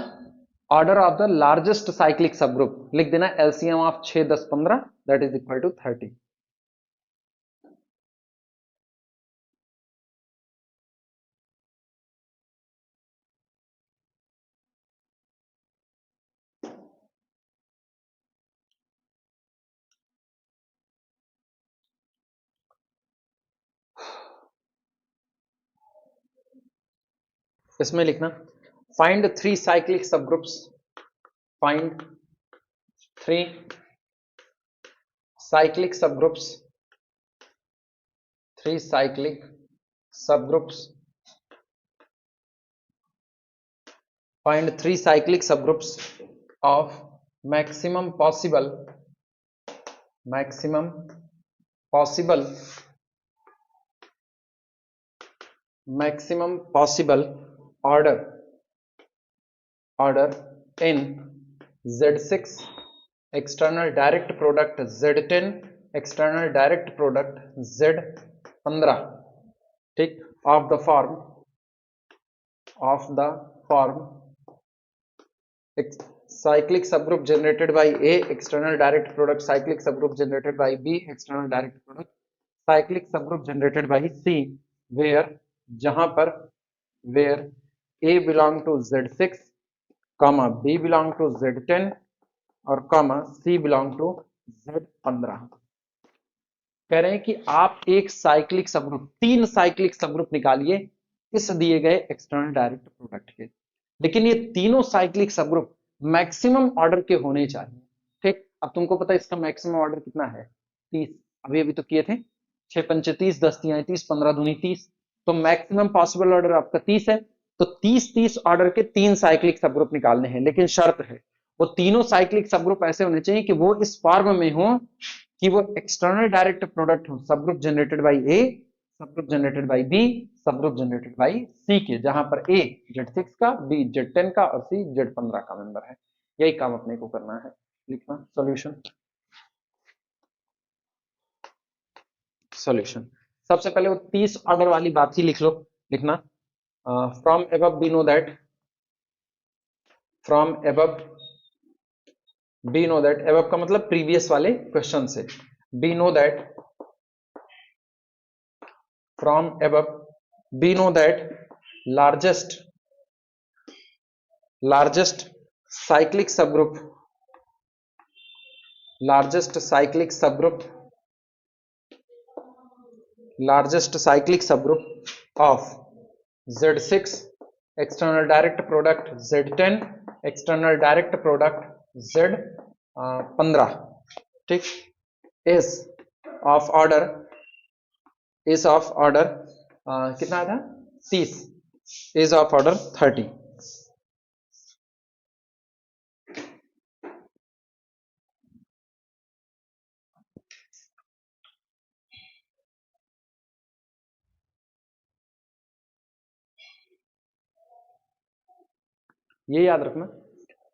order of the largest cyclic subgroup लिख देना LCM of 6 10 15 that is equal to 30 इसमें लिखना find 3 cyclic subgroups find 3 cyclic subgroups 3 cyclic subgroups find 3 cyclic subgroups of maximum possible order in Z6 external direct product Z10 external direct product Z15 ठीक of the form cyclic subgroup generated by A external direct product cyclic subgroup generated by B external direct product cyclic subgroup generated by C where जहां पर where A belong to Z6 comma B belong to Z10 और comma C belong to Z15 कह रहे हैं कि आप एक cyclic subgroup 3 cyclic subgroup निकालिए इस दिए गए एक्सटर्नल डायरेक्ट प्रोडक्ट के लेकिन ये तीनों साइक्लिक सबग्रुप मैक्सिमम ऑर्डर के होने चाहिए ठीक अब तुमको पता है इसका मैक्सिमम ऑर्डर कितना है 30 अभी अभी तो किए थे 6 पंचे 30 10 तिहाई 30 15 दूनी 30 तो मैक्सिमम पॉसिबल ऑर्डर आपका 30 है तो 30 ऑर्डर के 3 साइक्लिक सबग्रुप निकालने हैं लेकिन शर्त है वो तीनों साइक्लिक सबग्रुप ऐसे होने चाहिए कि वो इस फॉर्म में हो कि वो एक्सटर्नल डायरेक्ट प्रोडक्ट हो subgroup generated by A subgroup generated by B subgroup generated by C के जहां पर ए Z6 का बी Z10 का और सी Z15 का मेंबर है यही काम अपने को करना है लिखना सॉल्यूशन सबसे पहले वो 30 ऑर्डर वाली बात ही लिख लो लिखना from above we know that from above we know that above का मतलब प्रीवियस वाले क्वेश्चन से we know that from above we know that largest cyclic subgroup of Z6 external direct product Z10 external direct product Z15 ठीक is of order कितना था 30 is of order 30 ये याद रखना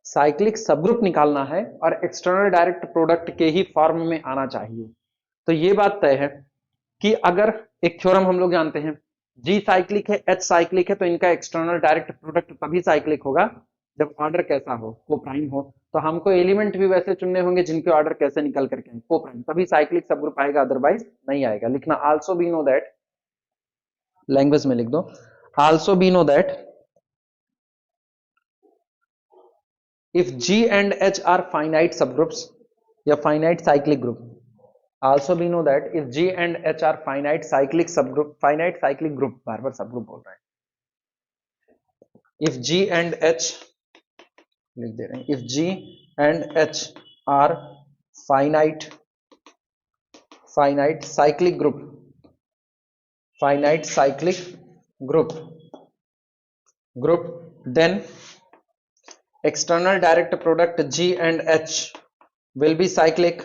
साइक्लिक सबग्रुप निकालना है और एक्सटर्नल डायरेक्ट प्रोडक्ट के ही फॉर्म में आना चाहिए तो ये बात तय है कि अगर एक थ्योरम हम लोग जानते हैं G साइक्लिक है H साइक्लिक है तो इनका एक्सटर्नल डायरेक्ट प्रोडक्ट तभी साइक्लिक होगा जब ऑर्डर कैसा हो कोप्राइम हो तो हमको एलिमेंट भी वैसे चुनने होंगे जिनके ऑर्डर कैसे निकल करके कोप्राइम तभी साइक्लिक सबग्रुप आएगा अदरवाइज नहीं आएगा लिखना also be know that language में लिख दो also be know that if G and H are finite subgroups या finite cyclic group, also we know that if G and H are finite cyclic subgroup, finite cyclic group, bar bar subgroup बोल रहे हैं, if G and H लिख दे रहे हैं, if G and H are finite cyclic group, finite cyclic group, then external direct product G and H will be cyclic,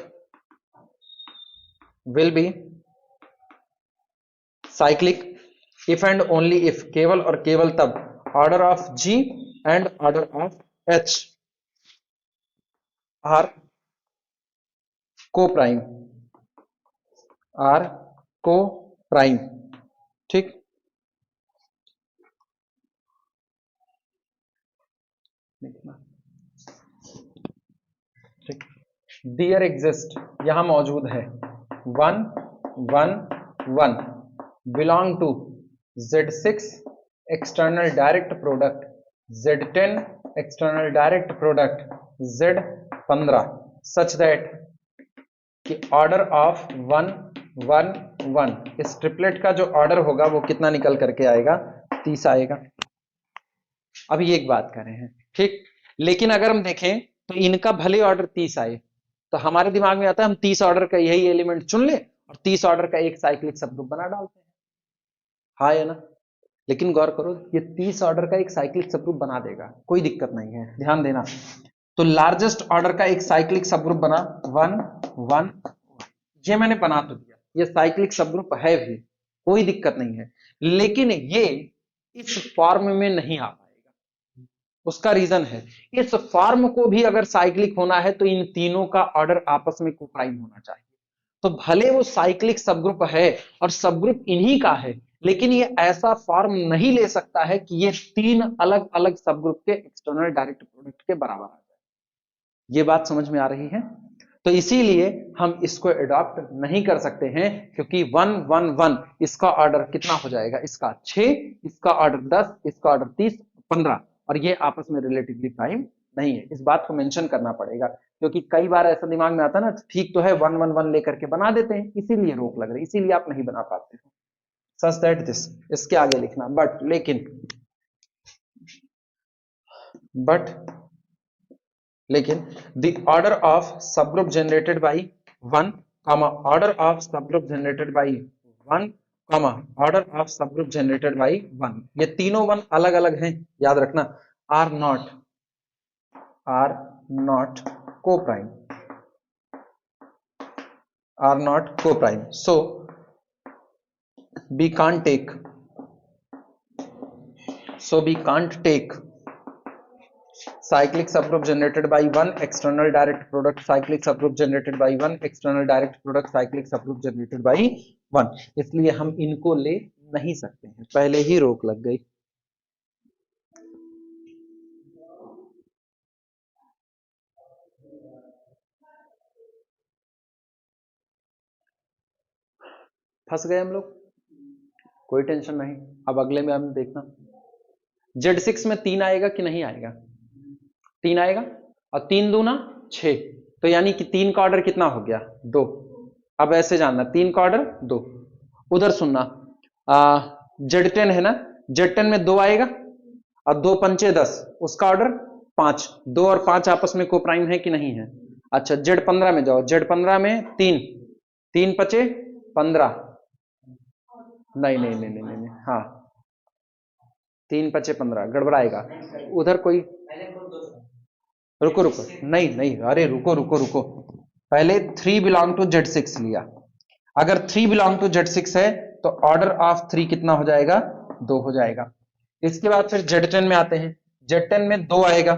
if and only if, केवल और केवल तब, order of G and order of H are co-prime, ठीक। There exist, यहां मौजूद है, 1 1 1 belong to Z6 external direct product, Z10 external direct product, Z15 such that कि order of 1 1 1, इस ट्रिपलेट का जो ऑर्डर होगा वो कितना निकल करके आएगा, 30 आएगा। अभी एक बात कर रहे हैं, ठीक, लेकिन अगर हम देखें तो इनका भले ऑर्डर 30 आए तो हमारे दिमाग में आता है हम 30 ऑर्डर का यही एलिमेंट चुन ले और 30 ऑर्डर का एक साइक्लिक सबग्रुप बना डालते हैं, हाँ है ना। लेकिन गौर करो, ये 30 ऑर्डर का एक साइक्लिक सबग्रुप बना देगा, कोई दिक्कत नहीं है, ध्यान देना। तो लार्जेस्ट ऑर्डर का एक साइक्लिक सबग्रुप बना 1 1, ये मैंने बना तो दिया, ये साइक्लिक सबग्रुप है भी, कोई दिक्कत नहीं है, लेकिन ये इस फॉर्म में नहीं आ पाएगा। उसका रीजन है, इस फॉर्म को भी अगर साइक्लिक होना है तो इन तीनों का ऑर्डर आपस में कोप्राइम होना चाहिए। तो भले वो साइक्लिक सबग्रुप है और सबग्रुप इन्हीं का है, लेकिन ये ऐसा फॉर्म नहीं ले सकता है कि ये तीन अलग अलग सबग्रुप के एक्सटर्नल डायरेक्ट प्रोडक्ट के बराबर आ जाए। ये बात समझ में आ रही है? तो इसीलिए हम इसको अडॉप्ट नहीं कर सकते हैं, क्योंकि 1 1 1 इसका ऑर्डर कितना हो जाएगा, इसका 6, इसका ऑर्डर 10, इसका ऑर्डर 30 15, और ये आपस में रिलेटिवली प्राइम नहीं है। इस बात को मेंशन करना पड़ेगा, क्योंकि कई बार ऐसा दिमाग में आता है ना, ठीक तो है 1 1 1 लेकर के बना देते हैं, इसीलिए रोक लग रही, इसीलिए आप नहीं बना पाते हो। सच दैट दिस, इसके आगे लिखना बट, लेकिन the order of subgroup generated by 1, order of subgroup generated by 1, order of subgroup generated by 1, ये तीनों 1 अलग अलग हैं, याद रखना, are not co-prime, so we can't take cyclic subgroup generated by 1 external direct product, cyclic subgroup generated by 1 external direct product, cyclic subgroup generated by 1, इसलिए हम इनको ले नहीं सकते हैं, पहले ही रोक लग गई। फंस गए हम लोग, कोई टेंशन नहीं, अब अगले में हम देखना। Z6 में 3 आएगा कि नहीं आएगा, 3 आएगा, और 3 दूना 6, तो यानी कि 3 का ऑर्डर कितना हो गया, 2। अब ऐसे जानना, 3 का ऑर्डर 2। उधर सुनना, Z10 है ना, Z10 में 2 आएगा और 2 पंचे 10, उसका ऑर्डर 5, 2 और 5 आपस में कोप्राइम है कि नहीं है। अच्छा Z15 में जाओ, Z15 में 3 3 पचे 15, नहीं, हाँ 3 पचे 15 गड़बड़ाएगा उधर, कोई रुको नहीं, अरे रुको, पहले 3 बिलोंग टू Z6 लिया, अगर 3 बिलोंग टू Z6 है तो ऑर्डर ऑफ 3 कितना हो जाएगा, 2 हो जाएगा। इसके बाद फिर Z10 में आते हैं, Z10 में 2 आएगा,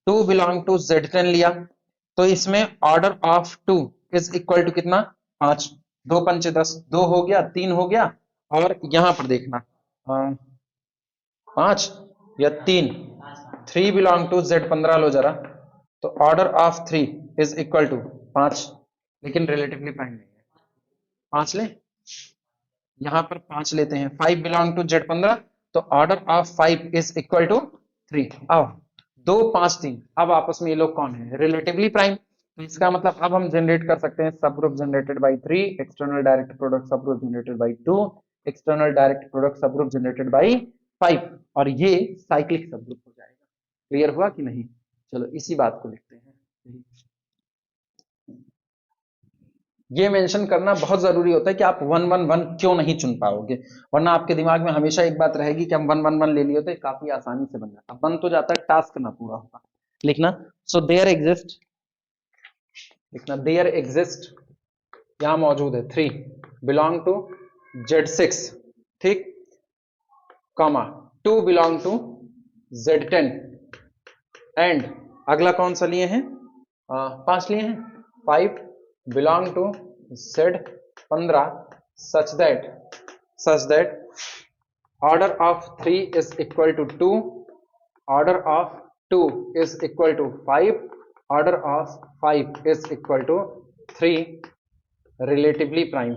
2 बिलोंग टू Z10 लिया, तो इसमें order of 2 is equal to कितना, 5, 2 पंचे 10, 2 हो गया, 3 हो गया, और यहां पर देखना 5 या 3 बिलोंग टू Z15 लो जरा, तो order of 3 is equal to 5, लेकिन रिलेटिवली प्राइम नहीं है, 5 ले, यहां पर 5 लेते हैं, 5 बिलोंग टू Z15, तो order of 5 is equal to 3। आओ 2 5 3, अब आपस में ये लोग कौन है, रिलेटिवली प्राइम। तो इसका मतलब अब हम जनरेट कर सकते हैं subgroup generated by 3, external direct product subgroup generated by 2, external direct product subgroup generated by 5, और ये साइक्लिक सब ग्रुप हो जाएगा। क्लियर हुआ कि नहीं? चलो इसी बात को लिखते हैं। ये मेंशन करना बहुत जरूरी होता है कि आप 1 1 1 क्यों नहीं चुन पाओगे, वरना आपके दिमाग में हमेशा एक बात रहेगी कि हम 1 1 1 ले लिए तो काफी आसानी से बन जाता, बन तो जाता है, टास्क ना पूरा होगा। लिखना सो देयर एग्जिस्ट, लिखना देयर एग्जिस्ट, यहां मौजूद है 3 बिलोंग टू Z6, ठीक, comma 2 belong to Z10, and अगला कौन सा लिए हैं, 5 लिए हैं, 5 belong to Z15 such that order of 3 is equal to 2, order of 2 is equal to 5, order of 5 is equal to 3, relatively prime,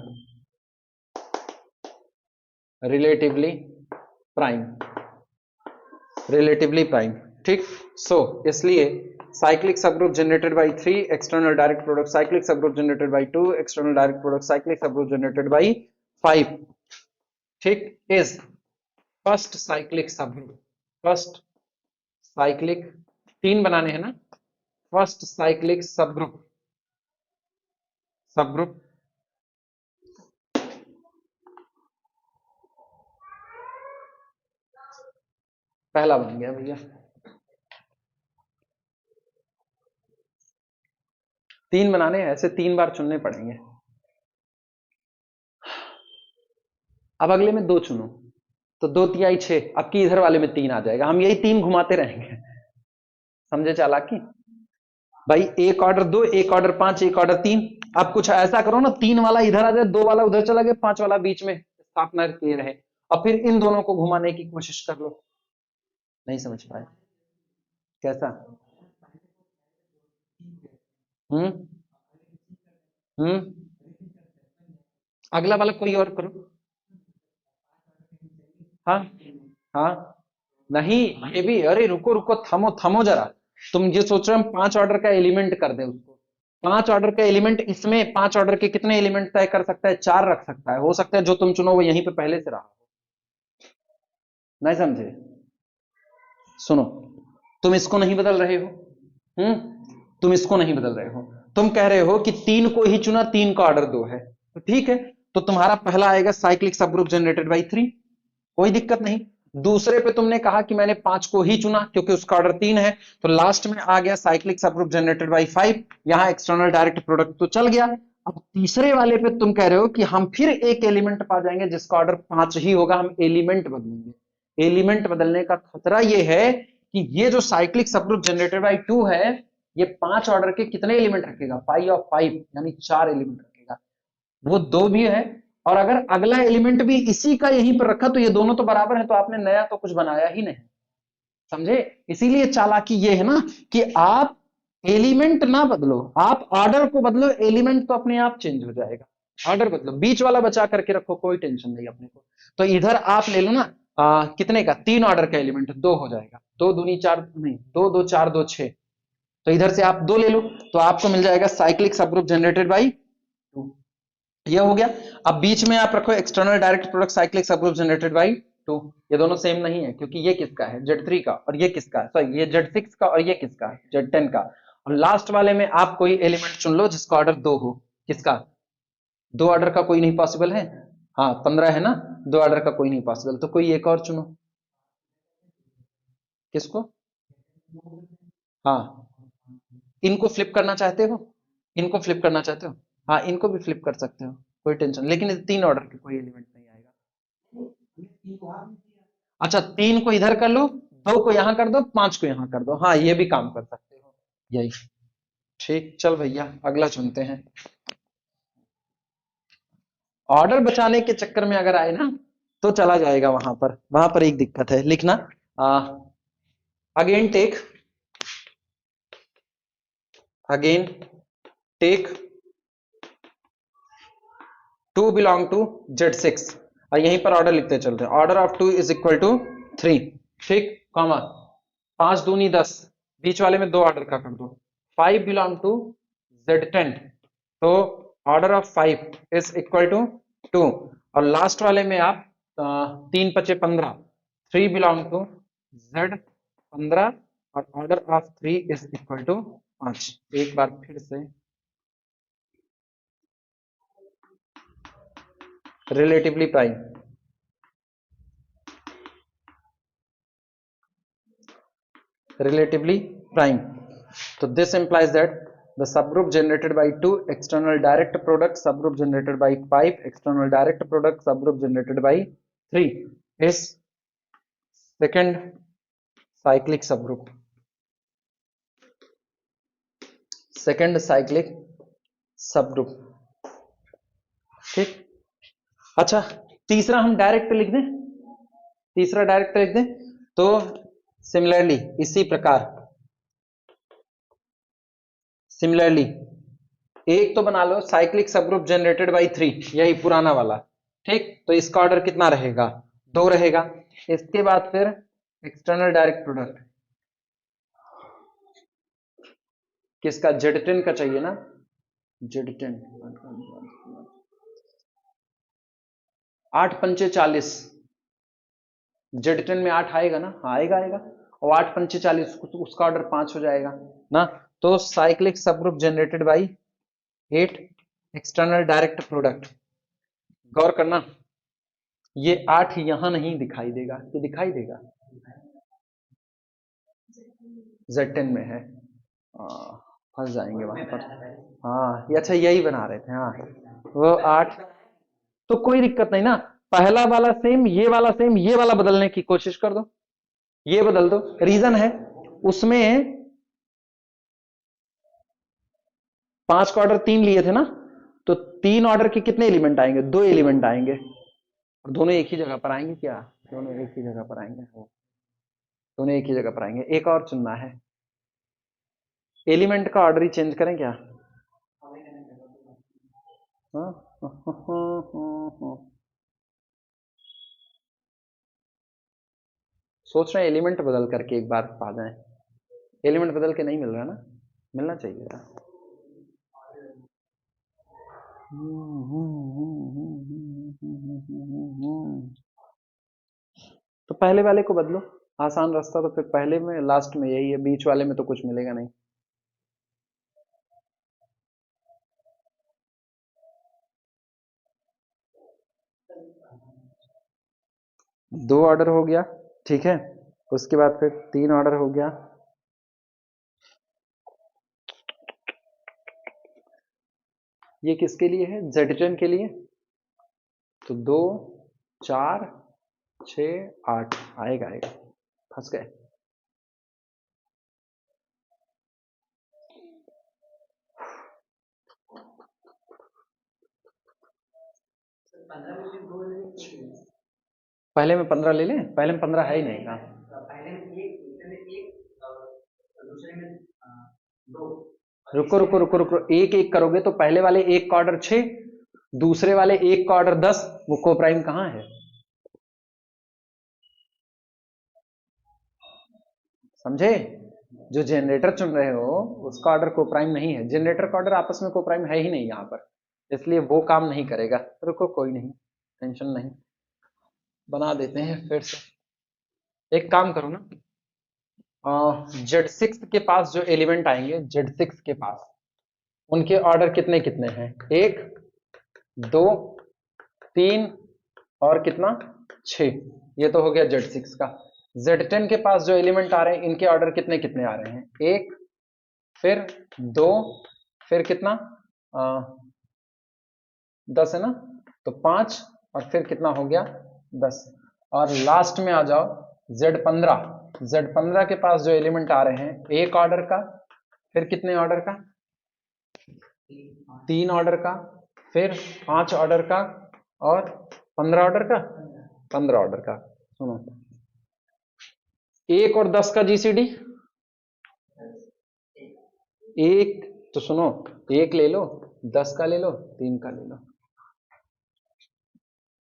relatively prime, ठीक। सो इसलिए cyclic subgroup generated by 3, external direct product cyclic subgroup generated by 2, external direct product cyclic subgroup generated by 5, ठीक, is first cyclic subgroup, first cyclic, 3 बनाने हैं ना, first cyclic subgroup पहला बन गया भैया, 3 बनाने हैं, ऐसे 3 बार चुनने पड़ेंगे। अब अगले में 2 चुनो, तो 2 तिहाई 6, अब की इधर वाले में 3 आ जाएगा, हम यही 3 घुमाते रहेंगे, समझे चालाकी भाई। एक ऑर्डर 2, एक ऑर्डर 5, एक ऑर्डर 3, अब कुछ ऐसा करो ना, 3 वाला इधर आ जाए, 2 वाला उधर चला गया, 5 वाला बीच में स्थापना किए रहे, और फिर इन दोनों को घुमाने की कोशिश कर लो। नहीं समझ पाए कैसा? हम्म अगला वाला कोई और करो। हाँ हाँ, नहीं ये भी, अरे रुको रुको, थमो थमो जरा, तुम ये सोच रहे हो हम 5 ऑर्डर का एलिमेंट कर दें उसको, 5 ऑर्डर का एलिमेंट, इसमें 5 ऑर्डर के कितने एलिमेंट तय कर सकता है, 4 रख सकता है, हो सकता है जो तुम चुनो वो यहीं पे पहले से रहा। नहीं समझे? सुनो, तुम इसको नहीं बदल रहे हो, तुम इसको नहीं बदल रहे हो, तुम कह रहे हो कि 3 को ही चुना, 3 का ऑर्डर 2 है, तो ठीक है, तो तुम्हारा पहला आएगा साइक्लिक सबग्रुप जनरेटेड बाई 3, कोई दिक्कत नहीं। दूसरे पे तुमने कहा कि मैंने 5 को ही चुना क्योंकि उसका ऑर्डर 3 है, तो लास्ट में आ गया साइक्लिक सबग्रुप जनरेटेड बाई 5, यहां एक्सटर्नल डायरेक्ट प्रोडक्ट तो चल गया। अब तीसरे वाले पे तुम कह रहे हो कि हम फिर एक एलिमेंट पा जाएंगे जिसका ऑर्डर 5 ही होगा, हम एलिमेंट बदलेंगे। एलिमेंट बदलने का खतरा यह है कि ये जो साइक्लिक सबग्रुप जनरेटेड बाई 2 है, ये 5 ऑर्डर के कितने एलिमेंट रखेगा, 5 ऑफ 5, यानी 4 एलिमेंट रखेगा, वो 2 भी है, और अगर अगला एलिमेंट भी इसी का यहीं पर रखा तो ये दोनों तो बराबर है, तो आपने नया तो कुछ बनाया ही नहीं, समझे? इसीलिए चालाकी ये है ना कि आप एलिमेंट ना बदलो, आप ऑर्डर को बदलो, एलिमेंट तो अपने आप चेंज हो जाएगा। ऑर्डर बदलो, बीच वाला बचा करके रखो, कोई टेंशन नहीं अपने को। तो इधर आप ले लो ना, कितने का, 3 ऑर्डर का एलिमेंट 2 हो जाएगा, 2 दूनी 4, नहीं 2 2 4 2 6, तो इधर से आप 2 ले लो, तो आपको मिल जाएगा साइक्लिक सबग्रुप जनरेटेड बाई 2, ये हो गया। अब बीच में आप रखो external direct product cyclic subgroup generated by 2, ये दोनों सेम नहीं है क्योंकि ये किसका है, Z3 का, और ये किसका है, सॉरी ये Z6 का, और ये किसका है, Z10 का। और लास्ट वाले में आप कोई एलिमेंट चुन लो जिसका ऑर्डर 2 हो, किसका, 2 ऑर्डर का कोई नहीं पॉसिबल है, हाँ 15 है ना, 2 ऑर्डर का कोई नहीं पॉसिबल, तो कोई एक और चुनो, किसको, हाँ इनको फ्लिप करना चाहते हो, इनको फ्लिप करना चाहते हो, हाँ इनको भी फ्लिप कर सकते हो, कोई टेंशन, लेकिन 3 ऑर्डर के कोई एलिमेंट नहीं आएगा। अच्छा 3 को इधर कर लो, 2 को यहां कर दो, 5 को यहां कर दो, हाँ ये भी काम कर सकते हो, यही ठीक। चल भैया अगला चुनते हैं। ऑर्डर बचाने के चक्कर में अगर आए ना तो चला जाएगा, वहां पर एक दिक्कत है, लिखना again take 2 belong to Z6, और यहीं पर ऑर्डर लिखते चलते हैं, order of 2 is equal to 3, ठीक, कॉमा 5 दूनी 10, बीच वाले में 2 ऑर्डर का कर दो। 5 बिलोंग टू Z10, तो order of 5 is equal to 2, और लास्ट वाले में आप 3 पचे 15, 3 बिलोंग टू Z15, और order of 3 is equal to 5। एक बार फिर से relatively prime, relatively prime. So this implies that the subgroup generated by 2 external direct product, subgroup generated by 5 external direct product, subgroup generated by 3 is second cyclic subgroup, second cyclic subgroup। ठीक। अच्छा, तीसरा हम direct लिख दें, तीसरा direct लिख दें। तो सिमिलरली इसी प्रकार, सिमिलरली एक तो बना लो साइक्लिक सबग्रुप जनरेटेड बाय 3, यही पुराना वाला। ठीक, तो इसका ऑर्डर कितना रहेगा, 2 रहेगा। इसके बाद फिर एक्सटर्नल डायरेक्ट प्रोडक्ट किसका, Z10 का चाहिए ना, Z10 8 पंचे 40, Z10 में 8 आएगा ना, आएगा आएगा, और 8 पंचे 40, उसका ऑर्डर 5 हो जाएगा ना। तो cyclic subgroup generated by 8 external direct product. गौर करना, ये 8 यहां नहीं दिखाई देगा, ये दिखाई देगा Z10 में है, फंस जाएंगे वहां पर। हाँ ये अच्छा यही बना रहे थे, हाँ वो 8, तो कोई दिक्कत नहीं ना, पहला वाला सेम, ये वाला सेम, ये वाला बदलने की कोशिश कर दो, ये बदल दो। रीजन है उसमें 5 का ऑर्डर 3 लिए थे ना, तो 3 ऑर्डर के कितने एलिमेंट आएंगे, 2 एलिमेंट आएंगे, और दोनों एक ही जगह पर आएंगे क्या, दोनों एक ही जगह पर आएंगे, दोनों एक ही जगह पर आएंगे। एक और चुनना है, एलिमेंट का ऑर्डर ही चेंज करें क्या, सोच रहे हैं एलिमेंट बदल करके एक बार पा जाए, एलिमेंट बदल के नहीं मिल रहा ना, मिलना चाहिए था। तो पहले वाले को बदलो, आसान रास्ता तो फिर पहले में लास्ट में यही है, बीच वाले में तो कुछ मिलेगा नहीं। दो ऑर्डर हो गया, ठीक है, उसके बाद फिर 3 ऑर्डर हो गया, ये किसके लिए है, Z10 के लिए, तो 2 4 6 8 आएगा आएगा, फंस गए। पहले में 15 ले लें, पहले में 15 है ही नहीं ना, रुको रुको रुको रुको, एक एक करोगे तो पहले वाले एक का ऑर्डर 6, दूसरे वाले एक का ऑर्डर 10, वो को प्राइम कहां है, समझे, जो जनरेटर चुन रहे हो उसका ऑर्डर को प्राइम नहीं है, जनरेटर का ऑर्डर आपस में को प्राइम है ही नहीं यहां पर, इसलिए वो काम नहीं करेगा। रुको कोई नहीं, टेंशन नहीं, बना देते हैं फिर से। एक काम करो ना, Z6 के पास जो एलिमेंट आएंगे, Z6 के पास उनके ऑर्डर कितने कितने हैं, 1 2 3 और कितना 6, ये तो हो गया Z6 का। Z10 के पास जो एलिमेंट आ रहे हैं इनके ऑर्डर कितने कितने आ रहे हैं, 1 फिर 2 फिर कितना 10 है ना, तो 5 और फिर कितना हो गया 10, और लास्ट में आ जाओ Z15 के पास जो एलिमेंट आ रहे हैं एक ऑर्डर का, फिर कितने ऑर्डर का, 3 ऑर्डर का, फिर 5 ऑर्डर का, और 15 ऑर्डर का, 15 ऑर्डर का। सुनो 1 और 10 का जीसीडी, एक तो सुनो, 1 ले लो, 10 का ले लो, 3 का ले लो,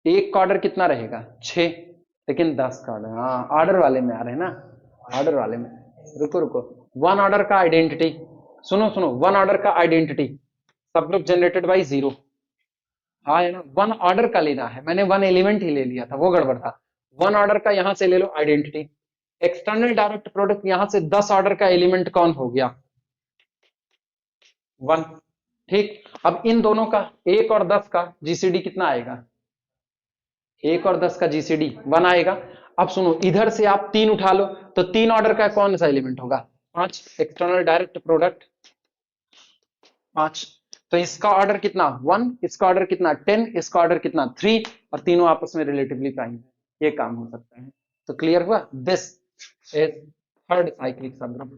1 का ऑर्डर कितना रहेगा 6, लेकिन 10 का ऑर्डर, हाँ ऑर्डर वाले में आ रहे हैं ना, ऑर्डर वाले में। रुको रुको, वन ऑर्डर का आइडेंटिटी, सुनो सुनो, वन ऑर्डर का आइडेंटिटी सब ग्रुप जनरेटेड बाई 0। हाँ है ना, वन ऑर्डर का लेना है, मैंने वन एलिमेंट ही ले लिया था, वो गड़बड़ था। वन ऑर्डर का यहां से ले लो आइडेंटिटी। एक्सटर्नल डायरेक्ट प्रोडक्ट यहां से 10 ऑर्डर का एलिमेंट कौन हो गया? वन। ठीक, अब इन दोनों का 1 और 10 का जीसीडी कितना आएगा? 1 और 10 का जीसीडी 1 आएगा। अब सुनो, इधर से आप 3 उठा लो, तो 3 ऑर्डर का कौन सा एलिमेंट होगा? 5। External direct product 5। तो इसका ऑर्डर कितना? 1, इसका ऑर्डर कितना? 10, इसका ऑर्डर कितना? 3, और तीनों आपस में रिलेटिवली प्राइम है। ये काम हो सकता है। तो क्लियर हुआ? This is third cyclic subgroup.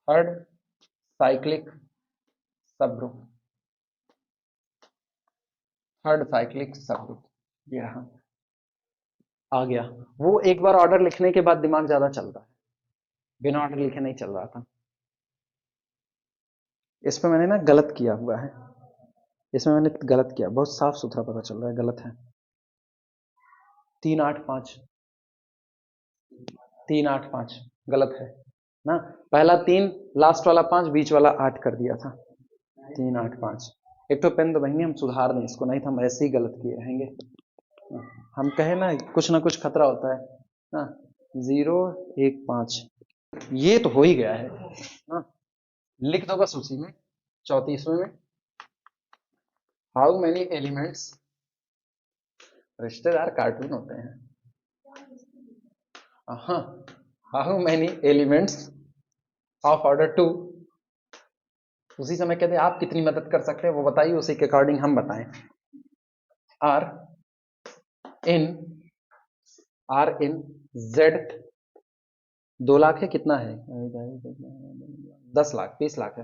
Third cyclic subgroup, third cyclic subgroup ये रहा, आ गया। वो एक बार ऑर्डर लिखने के बाद दिमाग ज्यादा चल रहा है, बिना ऑर्डर लिखे नहीं चल रहा था। इस पे मैंने ना गलत किया हुआ है, इसमें मैंने गलत किया, बहुत साफ सुथरा पता चल रहा है, गलत है। 3 8 5, 3 8 5 गलत है ना। पहला 3, लास्ट वाला 5, बीच वाला 8 कर दिया था। 3 8 5। एक तो पेन तो बहनी हम सुधार दें इसको, नहीं तो हम ऐसे ही गलत किए रहेंगे। हम कहे ना कुछ खतरा होता है ना। 0 1 5 ये तो हो ही गया है ना। लिख दो बस उसी में, 34वें में। हाउ मेनी एलिमेंट्स, रिश्तेदार कार्टून होते हैं। How many elements of order 2, उसी समय कहते हैं आप कितनी मदद कर सकते हैं वो बताइए, उसी के अकॉर्डिंग हम बताएं। आर इन जेड 2 लाख है, कितना है? 10 लाख 20 लाख है,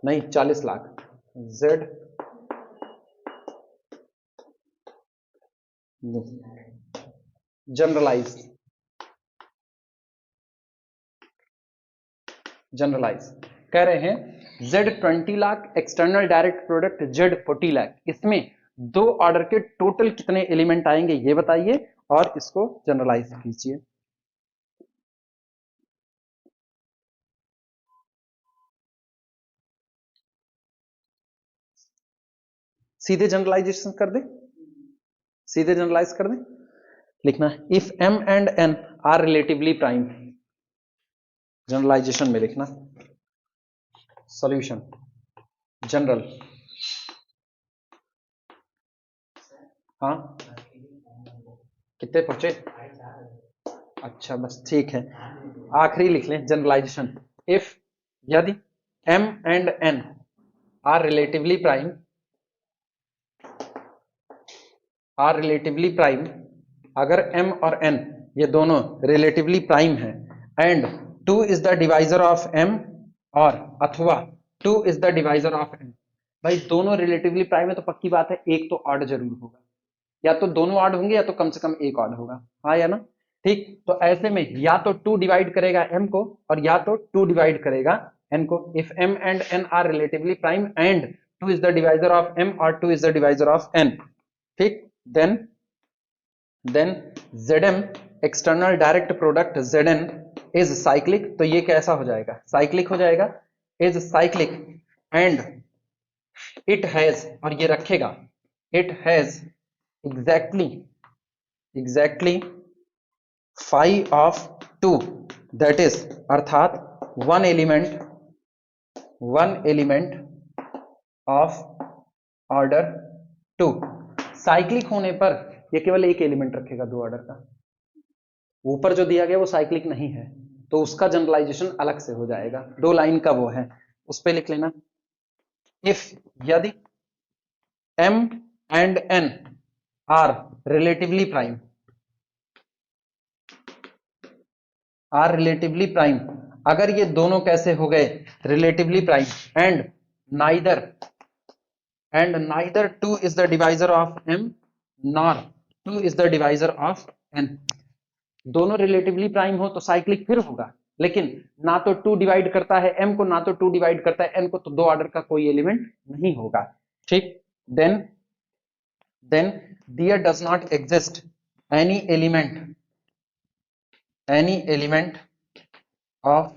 नहीं 40 लाख। जेड जनरलाइज, जनरलाइज कह रहे हैं Z 20 lakh, external direct product Z 40 lakh, इसमें 2 ऑर्डर के टोटल कितने एलिमेंट आएंगे ये बताइए, और इसको जनरलाइज कीजिए। सीधे जनरलाइजेशन कर दे, सीधे जनरलाइज कर दे। लिखना है if m and n are relatively prime, generalisation में लिखना सॉल्यूशन जनरल। हाँ कितने पहुंचे? अच्छा बस ठीक है, आखिरी लिख लें जनरलाइजेशन। इफ यदि m and n are relatively prime, are relatively prime, अगर m और n ये दोनों रिलेटिवली प्राइम हैं, and 2 is the divisor of m, और अथवा 2 is the divisor of n। भाई दोनों रिलेटिवली प्राइम है तो पक्की बात है एक तो ऑड जरूर होगा, या तो दोनों ऑड होंगे या तो कम से कम एक ऑड होगा, हाँ या ना। ठीक, तो ऐसे में या तो 2 डिवाइड करेगा m को, और या तो 2 डिवाइड करेगा n को। If m and n are relatively prime and 2 is the divisor of m और 2 is the divisor of n, ठीक, then Zm external direct product Zn is cyclic, तो ये कैसा हो जाएगा? साइक्लिक हो जाएगा, is cyclic, and it has, और ये रखेगा, it has exactly 5 of 2, that is अर्थात one element of order 2। Cyclic होने पर ये केवल एक एलिमेंट रखेगा 2 ऑर्डर का, ऊपर जो दिया गया वो साइक्लिक नहीं है, तो उसका जनरलाइजेशन अलग से हो जाएगा, 2 लाइन का वो है, उस पे लिख लेना। इफ यदि m and n are relatively prime, are relatively prime, अगर ये दोनों कैसे हो गए? Relatively prime, and neither 2 is the divisor of m nor 2 is the divisor of n। दोनों रिलेटिवली प्राइम हो तो साइक्लिक फिर होगा, लेकिन ना तो 2 डिवाइड करता है m को, ना तो 2 डिवाइड करता है n को, तो 2 ऑर्डर का कोई एलिमेंट नहीं होगा। ठीक, then there does not exist any element any element of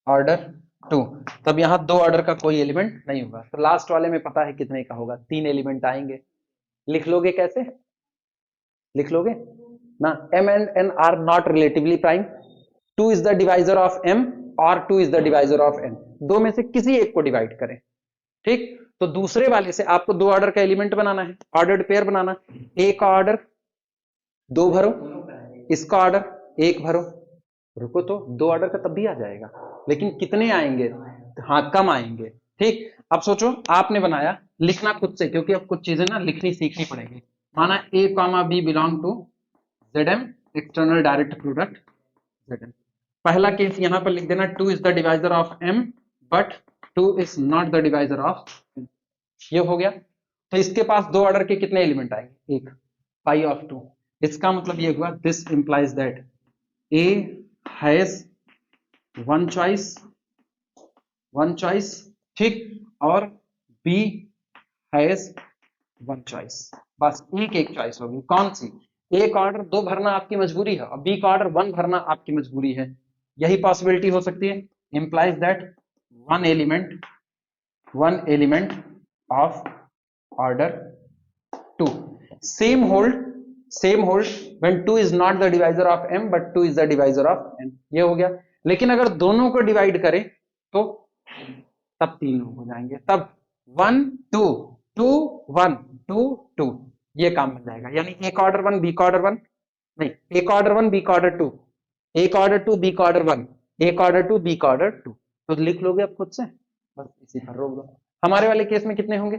order 2, तब यहां 2 ऑर्डर का कोई एलिमेंट नहीं होगा। तो लास्ट वाले में पता है कितने का होगा, 3 एलिमेंट आएंगे। लिख लोगे कैसे, लिख लोगे ना, m and n are not relatively prime, 2 is the divisor of m और 2 is the divisor of n, दो में से किसी एक को डिवाइड करें। ठीक, तो दूसरे वाले से आपको 2 ऑर्डर का एलिमेंट बनाना है, ऑर्डर्ड पेयर बनाना, एक का ऑर्डर 2 भरो, इसका ऑर्डर 1 भरो। रुको तो 2 ऑर्डर का तब भी आ जाएगा, लेकिन कितने आएंगे, हाँ कम आएंगे। ठीक, अब सोचो आपने बनाया, लिखना खुद से, क्योंकि अब कुछ चीजें ना लिखनी सीखनी पड़ेगी। माना a comma b belong to Zm external direct product Zm। पहला केस यहां पर लिख देना, 2 is the divisor of m but 2 is not the divisor of m। ये हो गया। तो इसके पास 2 ऑर्डर के कितने एलिमेंट आएंगे, एक, पाई ऑफ 2। इसका मतलब ये हुआ, this implies that a has one choice, ठीक, और b हैज वन चॉइस। बस एक चॉइस होगी, कौन सी, ए का ऑर्डर 2 भरना आपकी मजबूरी है और बी का ऑर्डर 1 भरना आपकी मजबूरी है। यही पॉसिबिलिटी हो सकती है, implies that one element of order 2 same hold when 2 is not the divisor of m but 2 is the divisor of n। ये हो गया। लेकिन अगर दोनों को डिवाइड करें तो तब 3 हो जाएंगे, तब 1 2 2 1 2 2, ये काम बन जाएगा। यानी ए का ऑर्डर 1 बी का ऑर्डर 1, नहीं, ए का ऑर्डर 1 बी का ऑर्डर 2, ए का ऑर्डर 2 बी का ऑर्डर 1, ए का ऑर्डर 2 बी का ऑर्डर 2। तो लिख लोगे आप खुद से, बस इसी पर रोक दो। हमारे वाले केस में कितने होंगे,